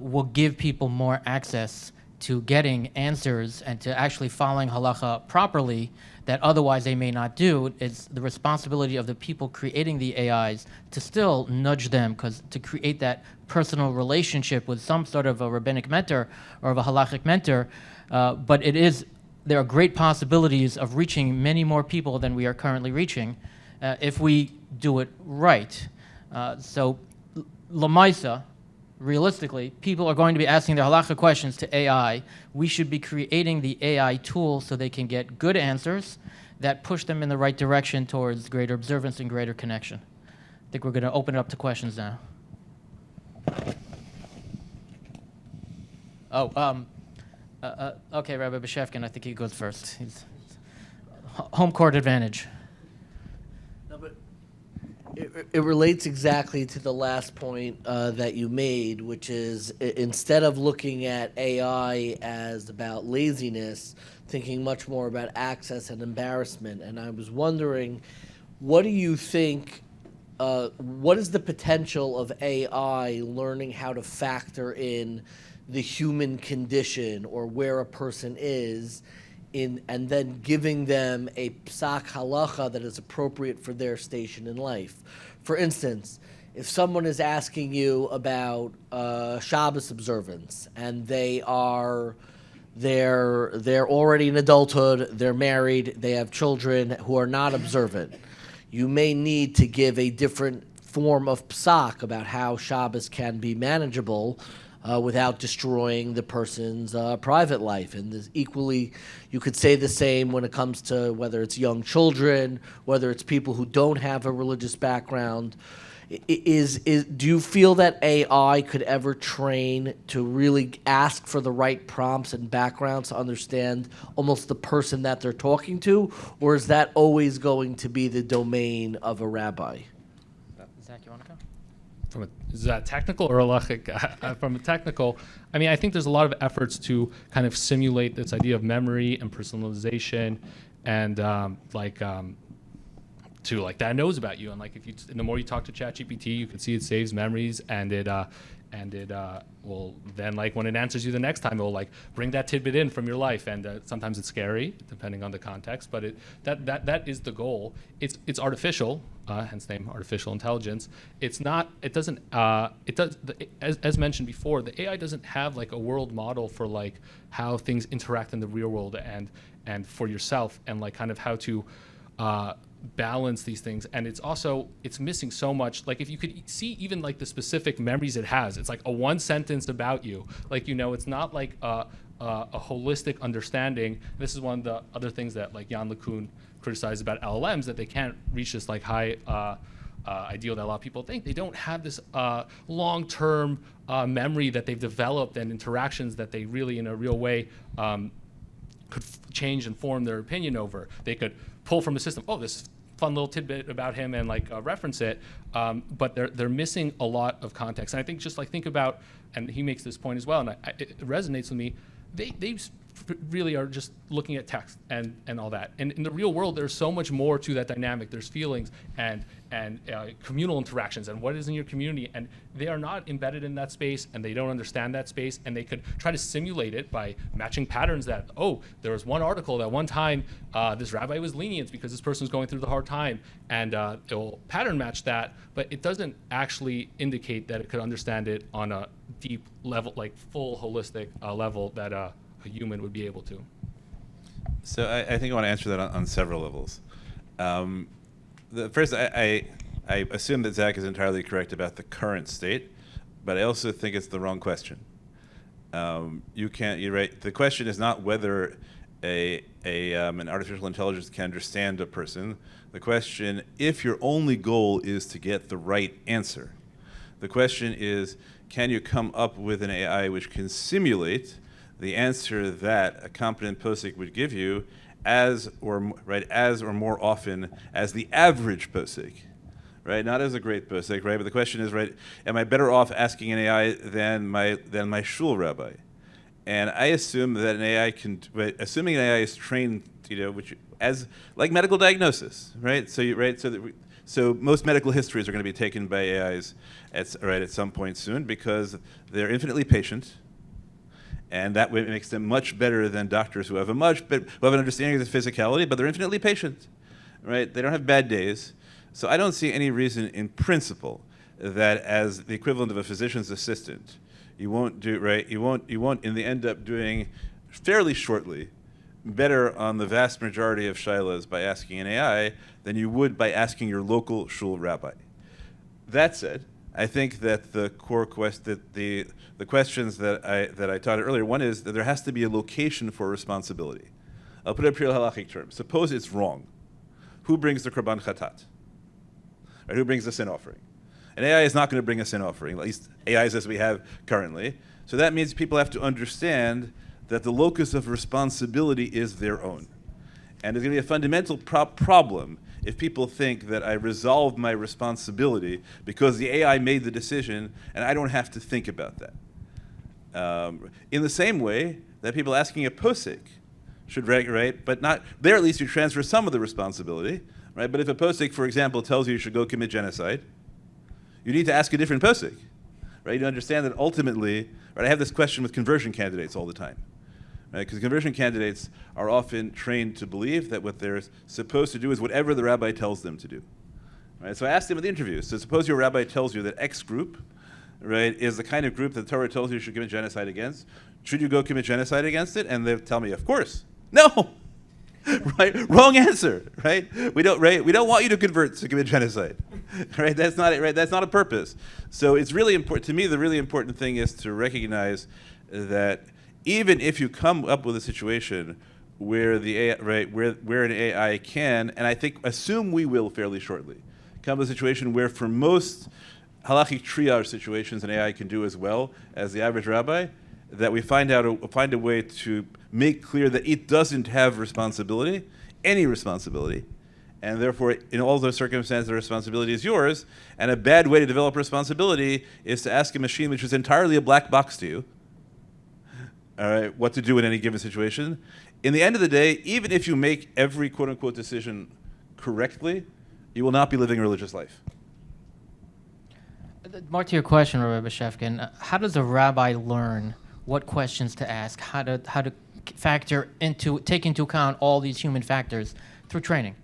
will give people more access to getting answers and to actually following halacha properly that otherwise they may not do. It's the responsibility of the people creating the AIs to still nudge them, because to create that personal relationship with some sort of a rabbinic mentor or of a halachic mentor, but there are great possibilities of reaching many more people than we are currently reaching if we do it right. So Lamaisa, realistically, people are going to be asking their halacha questions to AI. We should be creating the AI tool so they can get good answers that push them in the right direction towards greater observance and greater connection. I think we're going to open it up to questions now. Okay, Rabbi Beshefkin, I think he goes first. He's home court advantage. It relates exactly to the last point that you made, which is instead of looking at AI as about laziness, thinking much more about access and embarrassment. And I was wondering, what do you think, what is the potential of AI learning how to factor in the human condition or where a person is, and then giving them a psak halacha that is appropriate for their station in life? For instance, if someone is asking you about Shabbos observance and they're already in adulthood, they're married, they have children who are not observant, you may need to give a different form of psak about how Shabbos can be manageable without destroying the person's private life. And equally, you could say the same when it comes to whether it's young children, whether it's people who don't have a religious background. Do you feel that AI could ever train to really ask for the right prompts and backgrounds to understand almost the person that they're talking to? Or is that always going to be the domain of a rabbi? Zach, you want to go? Is that technical or halachic? From a technical, I mean, I think there's a lot of efforts to kind of simulate this idea of memory and personalization, and to like that knows about you. And like and the more you talk to ChatGPT, you can see it saves memories, and it will then, like, when it answers you the next time, it will like bring that tidbit in from your life. And sometimes it's scary depending on the context, but that is the goal. It's artificial, hence the name artificial intelligence. It's not, it doesn't, as mentioned before, the AI doesn't have like a world model for like how things interact in the real world and for yourself, and like kind of how to balance these things. And it's missing so much. Like, if you could see even like the specific memories it has, it's like a one sentence about you. Like, it's not like a holistic understanding. This is one of the other things that like Jan LeCun criticized about LLMs, that they can't reach this like high ideal that a lot of people think. They don't have this long-term memory that they've developed, and interactions that they really in a real way could change and form their opinion over. They could pull from the system, this fun little tidbit about him, and like reference it, but they're missing a lot of context. And I think just like think about, and he makes this point as well, and it resonates with me. They really are just looking at text and all that. And in the real world, there's so much more to that dynamic. There's feelings and communal interactions and what is in your community. And they are not embedded in that space, and they don't understand that space. And they could try to simulate it by matching patterns that, oh, there was one article that one time this rabbi was lenient because this person was going through the hard time. And it will pattern match that, but it doesn't actually indicate that it could understand it on a deep level, like full holistic level that a human would be able to. So I think I want to answer that on several levels. First, I assume that Zach is entirely correct about the current state, but I also think it's the wrong question. You're right. The question is not whether an artificial intelligence can understand a person. The question, if your only goal is to get the right answer, the question is, can you come up with an AI which can simulate the answer that a competent posek would give you as or more often as the average posek, right? Not as a great posek, right? But the question is, right, am I better off asking an AI than my shul rabbi? And I assume that an AI can, right, assuming an AI is trained, which as like medical diagnosis, right? So most medical histories are going to be taken by AIs at some point soon because they're infinitely patient. And that way makes them much better than doctors who have an understanding of the physicality, but they're infinitely patient, right? They don't have bad days. So I don't see any reason in principle that as the equivalent of a physician's assistant, you won't in the end up doing fairly shortly better on the vast majority of shilas by asking an AI than you would by asking your local shul rabbi. That said, I think that the core the questions that I taught earlier, one is that there has to be a location for responsibility. I'll put it in pure halachic terms. Suppose it's wrong. Who brings the korban chatat? Right, who brings the sin offering? An AI is not going to bring a sin offering, at least AIs as we have currently. So that means people have to understand that the locus of responsibility is their own. And there's going to be a fundamental problem if people think that I resolved my responsibility because the AI made the decision and I don't have to think about that. In the same way that people asking a posek should, right, but not, there at least you transfer some of the responsibility, right? But if a posek, for example, tells you should go commit genocide, you need to ask a different posek, right? You understand that ultimately, right, I have this question with conversion candidates all the time. Because conversion candidates are often trained to believe that what they're supposed to do is whatever the rabbi tells them to do. Right? So I asked them in the interview, so suppose your rabbi tells you that X group, right, is the kind of group that the Torah tells you should commit genocide against. Should you go commit genocide against it? And they tell me, of course. No! Right? Wrong answer, right? We don't want you to convert to commit genocide. Right? That's not it, right? That's not a purpose. So it's really important, to me, the really important thing is to recognize that even if you come up with a situation where the AI, right, where an AI can, and I think assume we will fairly shortly, come to a situation where for most halachic triage situations an AI can do as well as the average rabbi, that we find a way to make clear that it doesn't have responsibility, any responsibility, and therefore in all those circumstances the responsibility is yours, and a bad way to develop responsibility is to ask a machine which is entirely a black box to you, all right, what to do in any given situation. In the end of the day, even if you make every quote-unquote decision correctly, you will not be living a religious life. More to your question, Rabbi Shefkin, how does a rabbi learn what questions to ask, how to take into account all these human factors through training,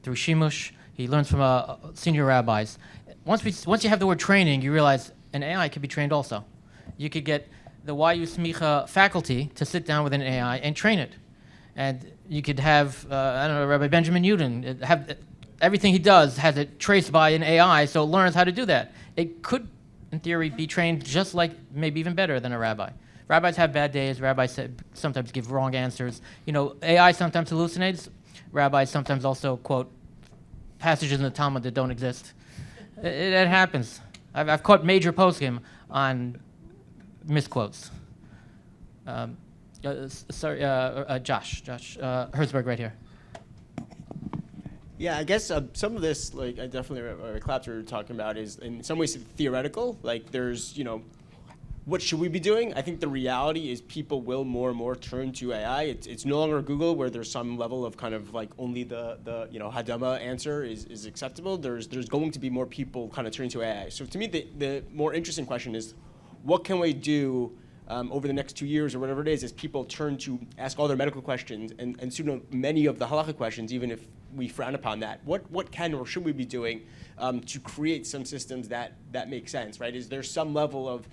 through shimush? He learns from senior rabbis. Once you have the word training, you realize an AI could be trained also. You could get the YU Smicha faculty to sit down with an AI and train it. And you could have, Rabbi Benjamin Yudin, have everything he does has it traced by an AI, so it learns how to do that. It could, in theory, be trained just like, maybe even better than a rabbi. Rabbis have bad days. Rabbis sometimes give wrong answers. AI sometimes hallucinates. Rabbis sometimes also quote passages in the Talmud that don't exist. It happens. I've caught major poskim on misquotes. Josh Herzberg right here. Yeah, I guess some of this, like I definitely Rabbi Klapper talking about, is in some ways theoretical. Like there's, what should we be doing? I think the reality is people will more and more turn to AI. It's no longer Google where there's some level of kind of like only the Hadama answer is acceptable. There's going to be more people kind of turning to AI. So to me, the more interesting question is, what can we do over the next 2 years or whatever it is, as people turn to ask all their medical questions and soon many of the halachic questions, even if we frown upon that. What can or should we be doing to create some systems that make sense, right? Is there some level of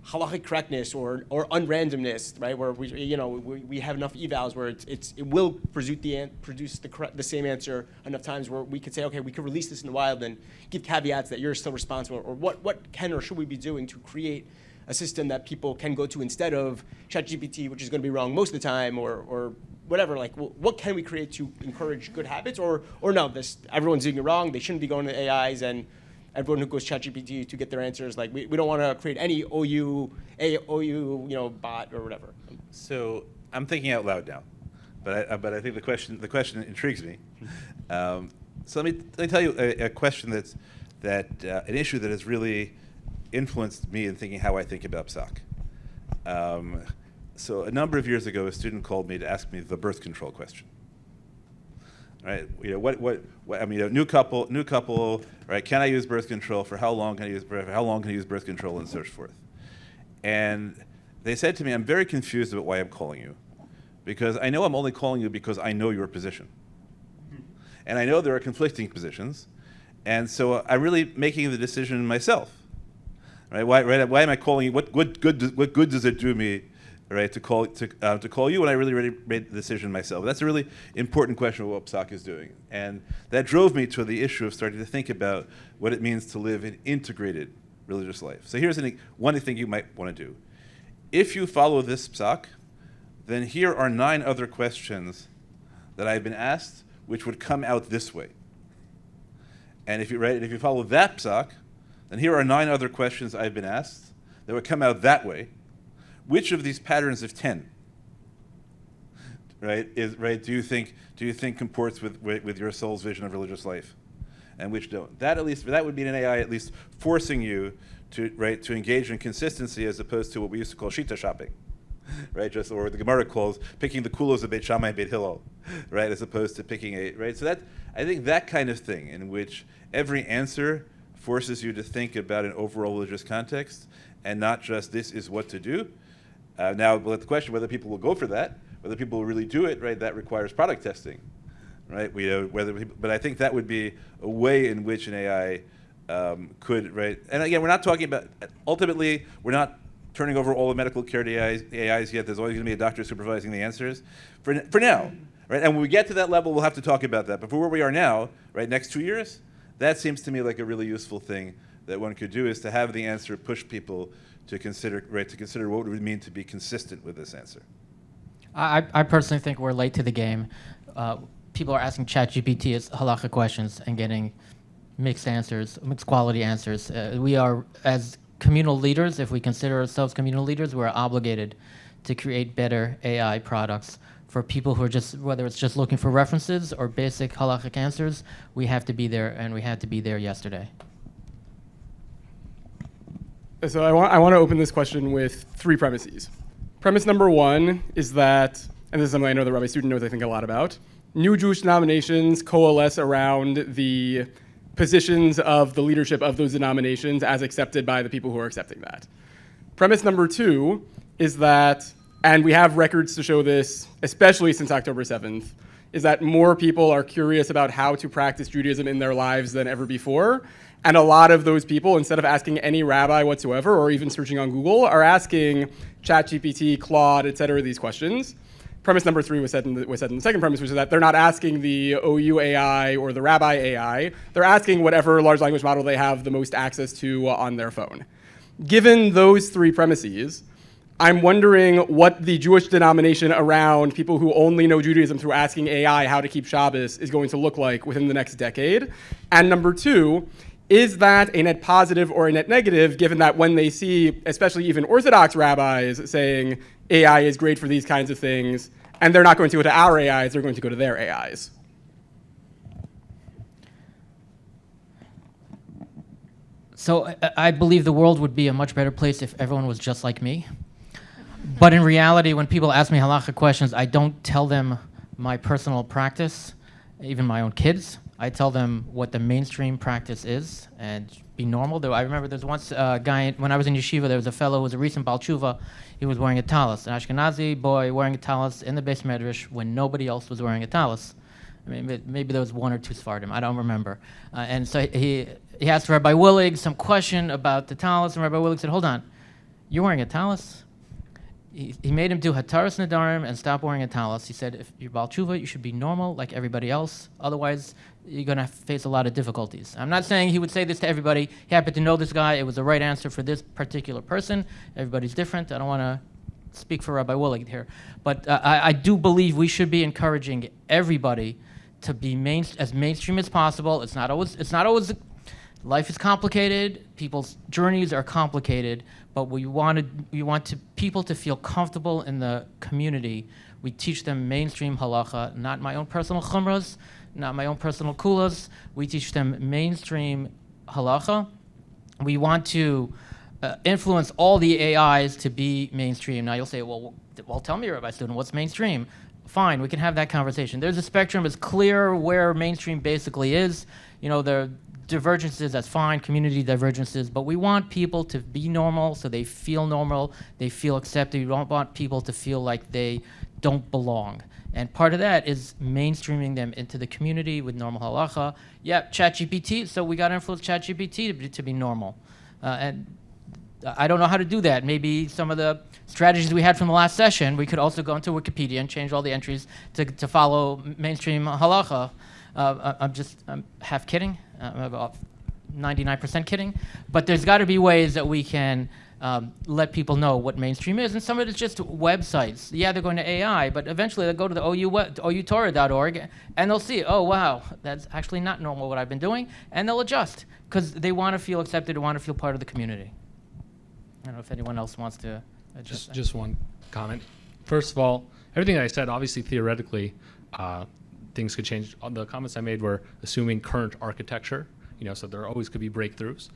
halachic correctness or unrandomness, right? Where we have enough evals where it will produce the same answer enough times where we could say, okay, we could release this in the wild and give caveats that you're still responsible. Or what can or should we be doing to create a system that people can go to instead of ChatGPT, which is going to be wrong most of the time, or whatever. Like, what can we create to encourage good habits? Or no, everyone's doing it wrong. They shouldn't be going to AIs, and everyone who goes ChatGPT to get their answers, like we don't want to create any OU bot or whatever. So I'm thinking out loud now, but I think the question intrigues me. So let me tell you a question an issue that has really influenced me in thinking how I think about psak. So a number of years ago, a student called me to ask me the birth control question. Right? New couple. Right? Can I use birth control? For how long can I use birth control, and so forth? And they said to me, I'm very confused about why I'm calling you, because I know I'm only calling you because I know your position, and I know there are conflicting positions, and so I'm really making the decision myself. Right? Why am I calling you? What good does it do me, right, to call you when I really made the decision myself? That's a really important question of what psak is doing, and that drove me to the issue of starting to think about what it means to live an integrated religious life. So here's one thing you might want to do. If you follow this psak, then here are 9 other questions that I've been asked, which would come out this way. And if you follow that psak, then here are 9 other questions I've been asked that would come out that way. Which of these patterns of 10, do you think comports with your soul's vision of religious life, and which don't? That would be an AI at least forcing you to engage in consistency, as opposed to what we used to call shita shopping, right? Or what the Gemara calls picking the kulos of Beit Shammai and Beit Hillel, right? As opposed to picking right. So I think that kind of thing, in which every answer forces you to think about an overall religious context, and not just this is what to do. Now, the question whether people will go for that, whether people will really do it, right? That requires product testing, right? But I think that would be a way in which an AI could, right? And again, we're not talking about. Ultimately, we're not turning over all the medical care to AIs yet. There's always going to be a doctor supervising the answers. For now, right? And when we get to that level, we'll have to talk about that. But for where we are now, right? Next 2 years, that seems to me like a really useful thing that one could do, is to have the answer push people to consider what it would mean to be consistent with this answer. I personally think we're late to the game. People are asking ChatGPT halachic questions and getting mixed quality answers. We are, as communal leaders, if we consider ourselves communal leaders, we're obligated to create better AI products for people who are whether it's just looking for references or basic halachic answers. We have to be there, and we had to be there yesterday. So I want to open this question with 3 premises. Premise number 1 is that, and this is something I know the Rabbi student knows I think a lot about, new Jewish denominations coalesce around the positions of the leadership of those denominations as accepted by the people who are accepting that. Premise number 2 is that, and we have records to show this, especially since October 7th, is that more people are curious about how to practice Judaism in their lives than ever before. And a lot of those people, instead of asking any rabbi whatsoever, or even searching on Google, are asking ChatGPT, Claude, et cetera, these questions. Premise number 3 was said in the second premise, which is that they're not asking the OU AI or the Rabbi AI. They're asking whatever large language model they have the most access to on their phone. Given those 3 premises, I'm wondering what the Jewish denomination around people who only know Judaism through asking AI how to keep Shabbos is going to look like within the next decade. And number 2, is that a net positive or a net negative, given that when they see, especially even Orthodox rabbis, saying AI is great for these kinds of things, and they're not going to go to our AIs, they're going to go to their AIs? So I believe the world would be a much better place if everyone was just like me. But in reality, when people ask me halachic questions, I don't tell them my personal practice, even my own kids. I tell them what the mainstream practice is and be normal. I remember there's once a guy, when I was in yeshiva, there was a fellow who was a recent Baal Tshuva. He was wearing a talis, an Ashkenazi boy wearing a talis in the Beis Medrash when nobody else was wearing a talis. I mean, maybe there was one or two Sfardim, I don't remember. And so he asked Rabbi Willig some question about the talis, and Rabbi Willig said, hold on, you're wearing a talis? He made him do Hataras Nadarim and stop wearing a talis. He said, if you're Baal Tshuva, you should be normal like everybody else. Otherwise, you're going to face a lot of difficulties. I'm not saying he would say this to everybody. He happened to know this guy. It was the right answer for this particular person. Everybody's different. I don't want to speak for Rabbi Willig here. But I do believe we should be encouraging everybody to be as mainstream as possible. It's not always. Life is complicated. People's journeys are complicated. But we want people to feel comfortable in the community. We teach them mainstream halacha, not my own personal chumras, not my own personal kulas. We teach them mainstream halacha. We want to influence all the AIs to be mainstream. Now you'll say, well, tell me, Rabbi student, what's mainstream? Fine, we can have that conversation. There's a spectrum. It's clear where mainstream basically is. The divergences, that's fine, community divergences, but we want people to be normal so they feel normal, they feel accepted. We don't want people to feel like they don't belong. And part of that is mainstreaming them into the community with normal halacha. Yeah, ChatGPT, so we got to influence ChatGPT to be normal. And I don't know how to do that. Maybe some of the strategies we had from the last session, we could also go into Wikipedia and change all the entries to follow mainstream halacha. I'm half kidding. I'm about 99% kidding. But there's got to be ways that we can let people know what mainstream is. And some of it's just websites. Yeah, they're going to AI, but eventually they'll go to the outorah.org and they'll see, oh, wow, that's actually not normal what I've been doing. And they'll adjust because they want to feel accepted, they want to feel part of the community. I don't know if anyone else wants to adjust. Just one comment. First of all, everything I said, obviously theoretically, things could change. The comments I made were assuming current architecture, so there always could be breakthroughs.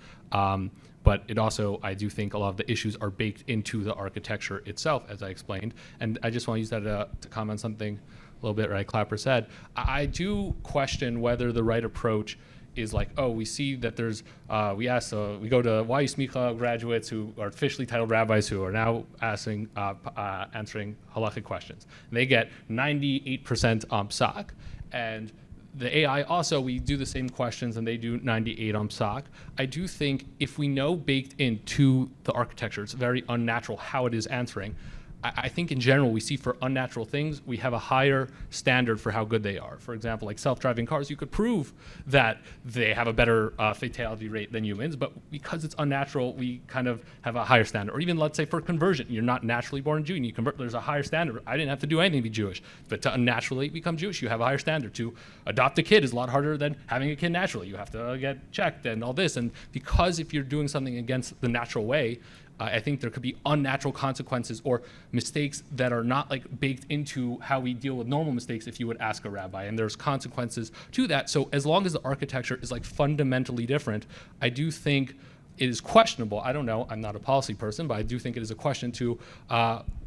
But it also, I do think a lot of the issues are baked into the architecture itself, as I explained. And I just want to use that to comment on something a little bit Rabbi Klapper said. I do question whether the right approach is like, oh, we see that there's, we go to YU Smicha graduates who are officially titled rabbis who are now answering halachic questions. And they get 98% psak. And the AI also, we do the same questions and they do 98 psak. I do think if we know baked into the architecture, it's very unnatural how it is answering. I think in general, we see for unnatural things, we have a higher standard for how good they are. For example, like self-driving cars, you could prove that they have a better fatality rate than humans, but because it's unnatural, we kind of have a higher standard. Or even, let's say, for conversion, you're not naturally born Jew, and you convert, there's a higher standard. I didn't have to do anything to be Jewish, but to unnaturally become Jewish, you have a higher standard. To adopt a kid is a lot harder than having a kid naturally. You have to get checked and all this. And because if you're doing something against the natural way, I think there could be unnatural consequences or mistakes that are not like baked into how we deal with normal mistakes if you would ask a rabbi, and there's consequences to that. So as long as the architecture is like fundamentally different, I do think it is questionable. I don't know, I'm not a policy person, but I do think it is a question to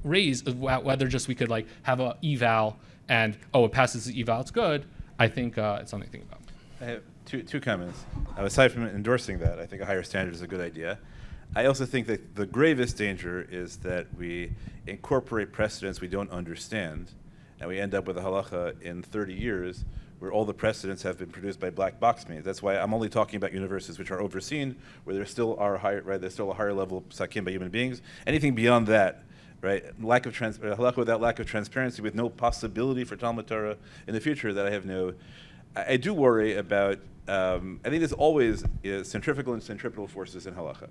raise whether just we could like have a eval and, oh, it passes the eval, it's good. I think it's something to think about. I have two comments. Aside from endorsing that, I think a higher standard is a good idea. I also think that the gravest danger is that we incorporate precedents we don't understand, and we end up with a halacha in 30 years where all the precedents have been produced by black box means. That's why I'm only talking about universities which are overseen, where there still are there's still a higher level of psakim by human beings. Anything beyond that, right? Halacha without lack of transparency, with no possibility for Talmud Torah in the future, that I have no. I do worry about. I think there's always centrifugal and centripetal forces in halacha.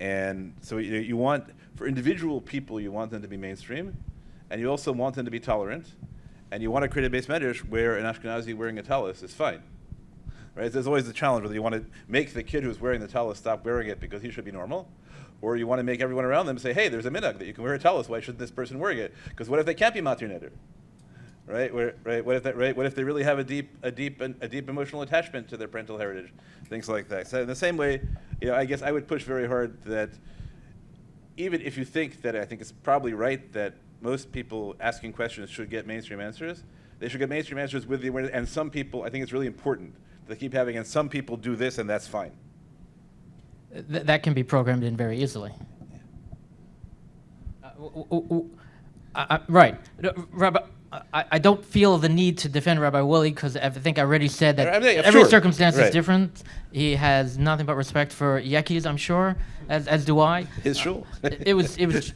And so you want, for individual people, you want them to be mainstream, and you also want them to be tolerant, and you want to create a base medrash where an Ashkenazi wearing a talis is fine. Right? There's always the challenge whether you want to make the kid who's wearing the talis stop wearing it because he should be normal, or you want to make everyone around them say, hey, there's a minhag that you can wear a talis, why shouldn't this person wearing it? Because what if they can't be matir neder? right? What if they really have a deep emotional attachment to their parental heritage, things like that. So in the same way, I guess I would push very hard that even if you think that I think it's probably right that most people asking questions should get mainstream answers, they should get mainstream answers with the awareness. And some people, I think it's really important that they keep having, and some people do this, and that's fine. That can be programmed in very easily. Right. Rabbi, I don't feel the need to defend Rabbi Willie because I think I already said that every circumstance is different. He has nothing but respect for Yekis, I'm sure, as do I. His shul. It was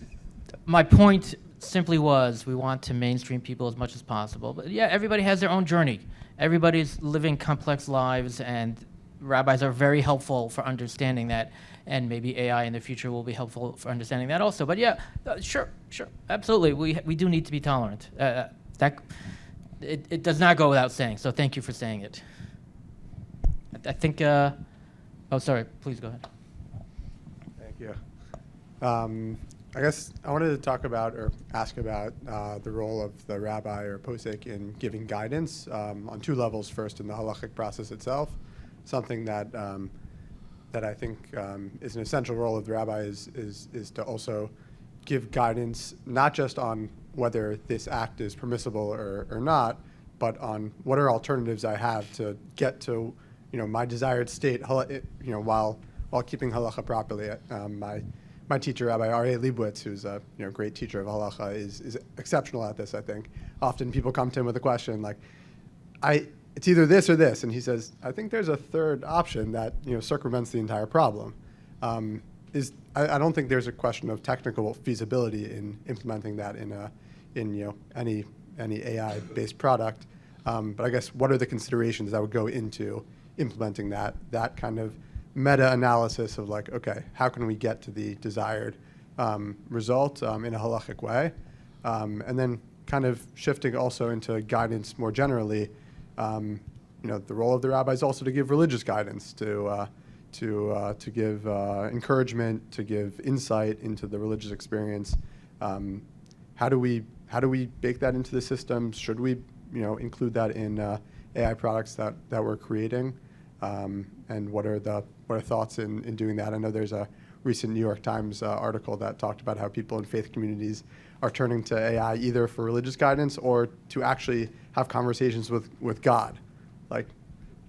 my point simply was we want to mainstream people as much as possible. But yeah, everybody has their own journey. Everybody's living complex lives, and rabbis are very helpful for understanding that, and maybe AI in the future will be helpful for understanding that also. But yeah, sure, absolutely. We do need to be tolerant. It does not go without saying. So thank you for saying it. I think. Oh, sorry. Please go ahead. Thank you. I guess I wanted to talk about or ask about the role of the rabbi or posek in giving guidance on two levels. First, in the halachic process itself, something that that I think is an essential role of the rabbi is to also give guidance not just on whether this act is permissible or not, but on what are alternatives I have to get to my desired state while keeping halacha properly. My teacher, Rabbi Aryeh Klapper, who's a great teacher of halacha, is exceptional at this. I think often people come to him with a question like, it's either this or this, and he says, I think there's a third option that circumvents the entire problem. I don't think there's a question of technical feasibility in implementing that in any AI-based product, but I guess what are the considerations that would go into implementing that kind of meta-analysis of like, okay, how can we get to the desired result in a halachic way? And then kind of shifting also into guidance more generally, the role of the rabbi is also to give religious guidance, to give encouragement, to give insight into the religious experience. How do we bake that into the system? Should we include that in AI products that we're creating? And what are thoughts in doing that? I know there's a recent New York Times article that talked about how people in faith communities are turning to AI either for religious guidance or to actually have conversations with God, like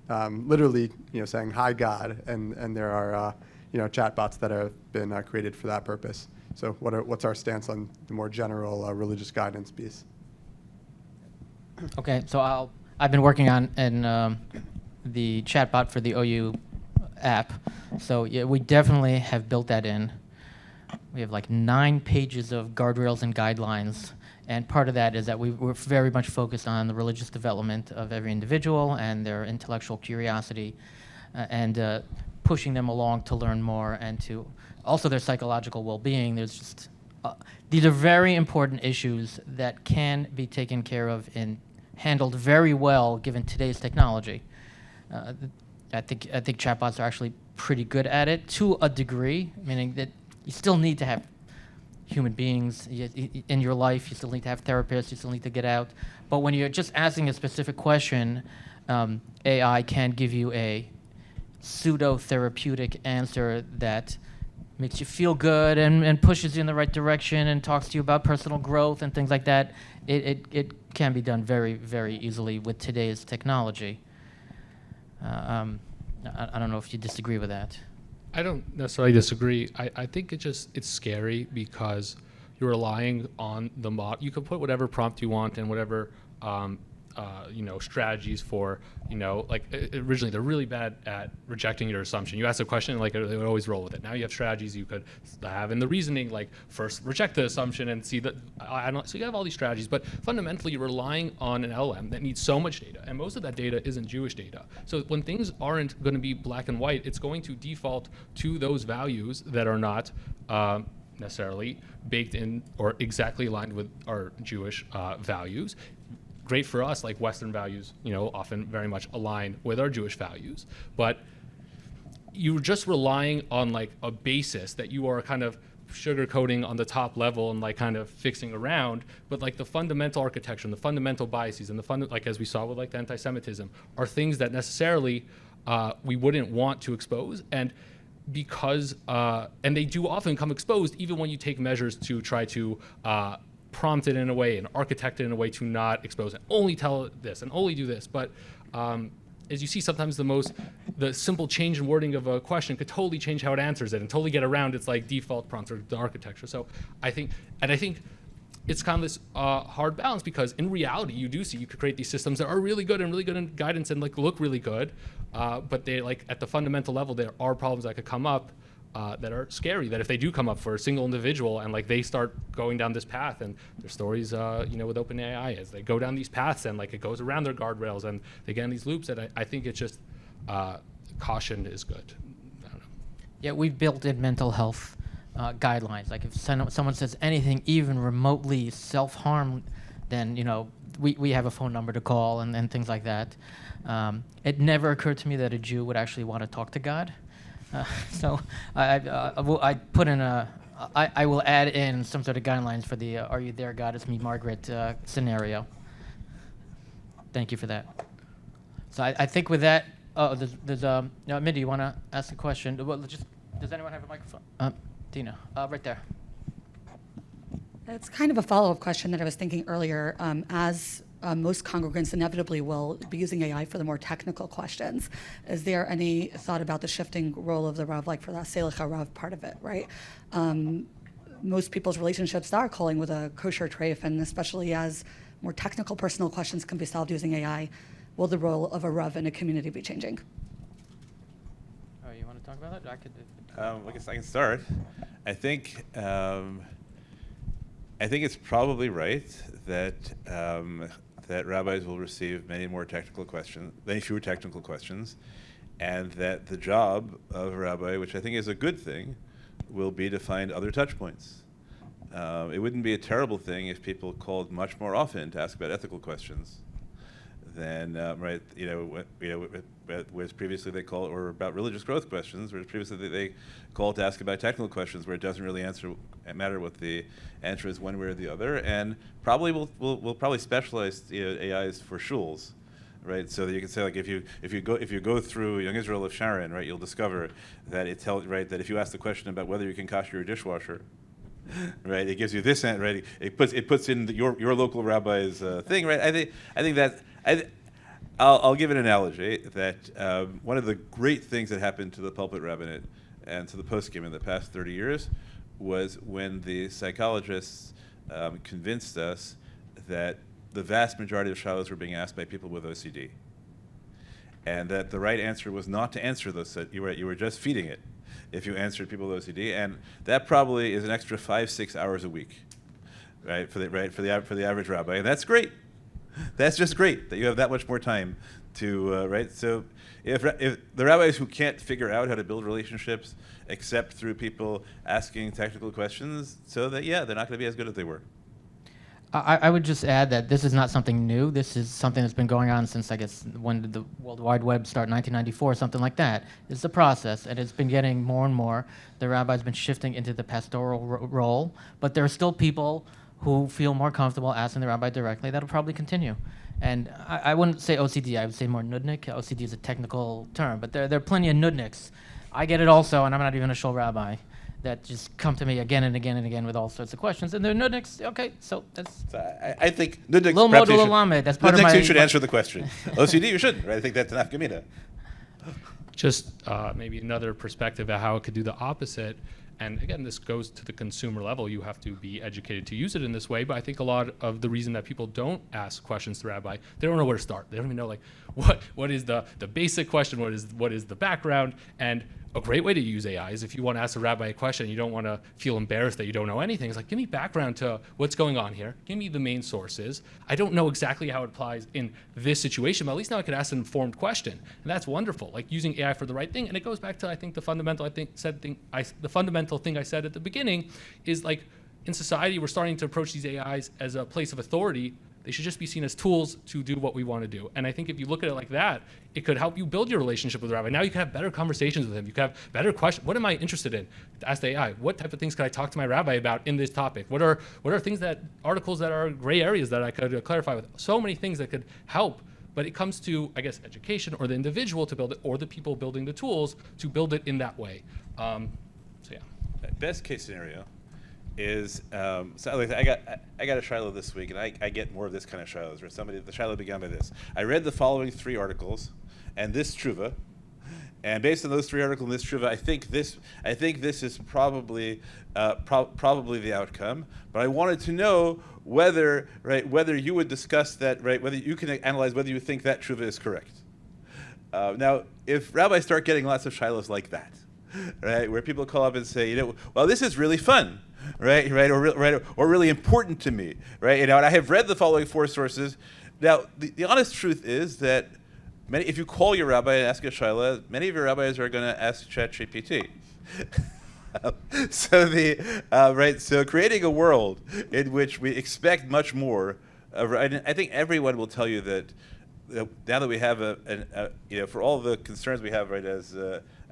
literally saying hi God, and there are chatbots that have been created for that purpose. So what's our stance on the more general religious guidance piece? Okay, so I've been working on the chatbot for the OU app. So yeah, we definitely have built that in. We have like 9 pages of guardrails and guidelines, and part of that is that we're very much focused on the religious development of every individual and their intellectual curiosity, and pushing them along to learn more, and to also their psychological well-being. There's just these are very important issues that can be taken care of and handled very well given today's technology. I think chatbots are actually pretty good at it to a degree, meaning that you still need to have human beings in your life. You still need to have therapists. You still need to get out. But when you're just asking a specific question, AI can give you a pseudo-therapeutic answer that makes you feel good and pushes you in the right direction and talks to you about personal growth and things like that. It can be done very, very easily with today's technology. I don't know if you disagree with that. I don't necessarily disagree. I think it's scary because you're relying on the model. You can put whatever prompt you want and whatever strategies for, originally they're really bad at rejecting your assumption. You ask a question, they would always roll with it. Now you have strategies you could have in the reasoning, like first reject the assumption and see that, so you have all these strategies, but fundamentally you're relying on an LM that needs so much data, and most of that data isn't Jewish data. So when things aren't going to be black and white, it's going to default to those values that are not necessarily baked in or exactly aligned with our Jewish values. Great for us, like Western values, often very much align with our Jewish values. But you're just relying on like a basis that you are kind of sugarcoating on the top level and like kind of fixing around, but like the fundamental architecture and the fundamental biases and like as we saw with like the anti-Semitism are things that necessarily we wouldn't want to expose, and because and they do often come exposed even when you take measures to try to prompt it in a way and architect it in a way to not expose it, only tell it this and only do this. But as you see, sometimes the simple change in wording of a question could totally change how it answers it and totally get around its like default prompts or the architecture. So I think it's kind of this hard balance, because in reality you could create these systems that are really good in guidance and like look really good, but they like at the fundamental level there are problems that could come up that are scary, that if they do come up for a single individual and like they start going down this path, and there's stories with OpenAI as they go down these paths and like it goes around their guardrails and they get in these loops, that I think it's just caution is good. I don't know. Yeah, we've built in mental health guidelines. Like if someone says anything even remotely self-harm, then we have a phone number to call and things like that. It never occurred to me that a Jew would actually want to talk to God. So I put in I will add in some sort of guidelines for the "Are you there, God? It's me, Margaret" scenario. Thank you for that. So I think with that, there's Mindy, you want to ask a question? Well, does anyone have a microphone? Dina, right there. It's kind of a follow-up question that I was thinking earlier. As most congregants inevitably will be using AI for the more technical questions, is there any thought about the shifting role of the Rav, like for that Selich HaRav part of it, right? Most people's relationships are calling with a kosher treif, and especially as more technical personal questions can be solved using AI, will the role of a Rav in a community be changing? Oh, you want to talk about that? I could. I guess I can start. I think it's probably right that that rabbis will receive many fewer technical questions, and that the job of a rabbi, which I think is a good thing, will be to find other touch points. It wouldn't be a terrible thing if people called much more often to ask about ethical questions than whereas previously they call, or about religious growth questions, whereas previously they called to ask about technical questions where it doesn't really matter what the answer is one way or the other, and probably we'll probably specialize AIs for shuls, right? So that you can say, like, if you go through Young Israel of Sharon, right, you'll discover that that if you ask the question about whether you can kosher your dishwasher, right, it gives you this, right? It puts in your local rabbi's thing, right? I think that I'll give an analogy that one of the great things that happened to the pulpit rabbinate and to the poskim in the past 30 years was when the psychologists convinced us that the vast majority of shalos were being asked by people with OCD, and that the right answer was not to answer those. You were just feeding it if you answered people with OCD, and that probably is an extra 5-6 hours a week, right? For the average rabbi, and that's great. That's just great that you have that much more time to right. So if the rabbis who can't figure out how to build relationships except through people asking technical questions, so that they're not going to be as good as they were. I would just add that this is not something new. This is something that's been going on since, I guess, when did the World Wide Web start? 1994, something like that. It's a process, and it's been getting more and more. The rabbi's been shifting into the pastoral role, but there are still people who feel more comfortable asking the rabbi directly. That'll probably continue. And I wouldn't say OCD, I would say more nudnik. OCD is a technical term, but there are plenty of nudniks. I get it also, and I'm not even a shul rabbi, that just come to me again and again and again with all sorts of questions. And they're nudniks. Okay, so that's... So I think nudniks... Lil Mo Lil Lamed, that's part of my... Nudniks, you should answer the question. OCD, you shouldn't, right? I think that's an afkamina. Just maybe another perspective of how it could do the opposite. And again, this goes to the consumer level. You have to be educated to use it in this way. But I think a lot of the reason that people don't ask questions to rabbi, they don't know where to start. They don't even know, like, what is the basic question, what is the background. And a great way to use AI is if you want to ask a rabbi a question, you don't want to feel embarrassed that you don't know anything. It's like, give me background to what's going on here. Give me the main sources. I don't know exactly how it applies in this situation, but at least now I could ask an informed question. And that's wonderful, like using AI for the right thing. And it goes back to, I think, the fundamental thing I said at the beginning is, like, in society, we're starting to approach these AIs as a place of authority They should just be seen as tools to do what we want to do. And I think if you look at it like that, it could help you build your relationship with the rabbi. Now you can have better conversations with him. You can have better questions. What am I interested in? Ask the AI. What type of things could I talk to my rabbi about in this topic? What are things articles that are gray areas that I could clarify with? So many things that could help. But it comes to, I guess, education or the individual to build it, or the people building the tools to build it in that way. So yeah. Best case scenario is so like, I got a shiloh this week, and I get more of this kind of shilohs where the shiloh began by this: I read the following 3 articles, and this tshuva, and based on those 3 articles and this tshuva, I think this is probably the outcome. But I wanted to know whether you would discuss that, whether you can analyze whether you think that tshuva is correct. Now, if rabbis start getting lots of shilohs like that, right, where people call up and say, well, this is really fun, right, or really important to me, right, and I have read the following 4 sources. Now, the honest truth is that if you call your rabbi and ask a shiloh, many of your rabbis are going to ask ChatGPT. So creating a world in which we expect much more, I think everyone will tell you that now that we have for all the concerns we have, right, as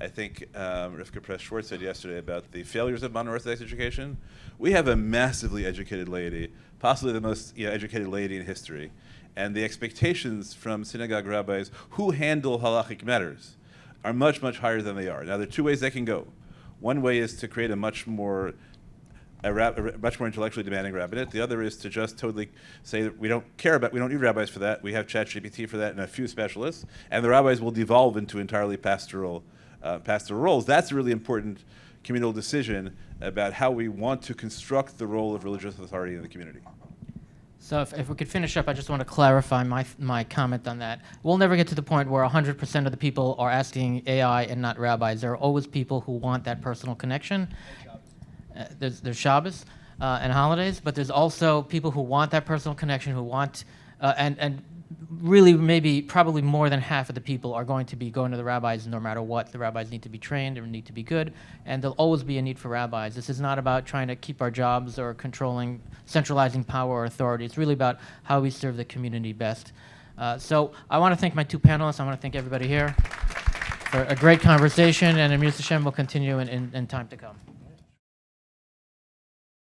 I think Rivka Press-Schwartz said yesterday about the failures of modern Orthodox education, we have a massively educated laity, possibly the most educated laity in history, and the expectations from synagogue rabbis who handle halachic matters are much, much higher than they are. Now, there are 2 ways that can go. One way is to create a much more intellectually demanding rabbinate. The other is to just totally say that we don't need rabbis for that. We have ChatGPT for that and a few specialists, and the rabbis will devolve into entirely pastoral roles. That's a really important communal decision about how we want to construct the role of religious authority in the community. So if we could finish up, I just want to clarify my comment on that. We'll never get to the point where 100% of the people are asking AI and not rabbis. There are always people who want that personal connection. There's Shabbos and holidays, but there's also people who want that personal connection, who want, and really probably more than half of the people are going to be going to the rabbis no matter what. The rabbis need to be trained or need to be good, and there'll always be a need for rabbis. This is not about trying to keep our jobs or centralizing power or authority. It's really about how we serve the community best. So I want to thank my 2 panelists. I want to thank everybody here for a great conversation, and Amir Hashem will continue in time to come.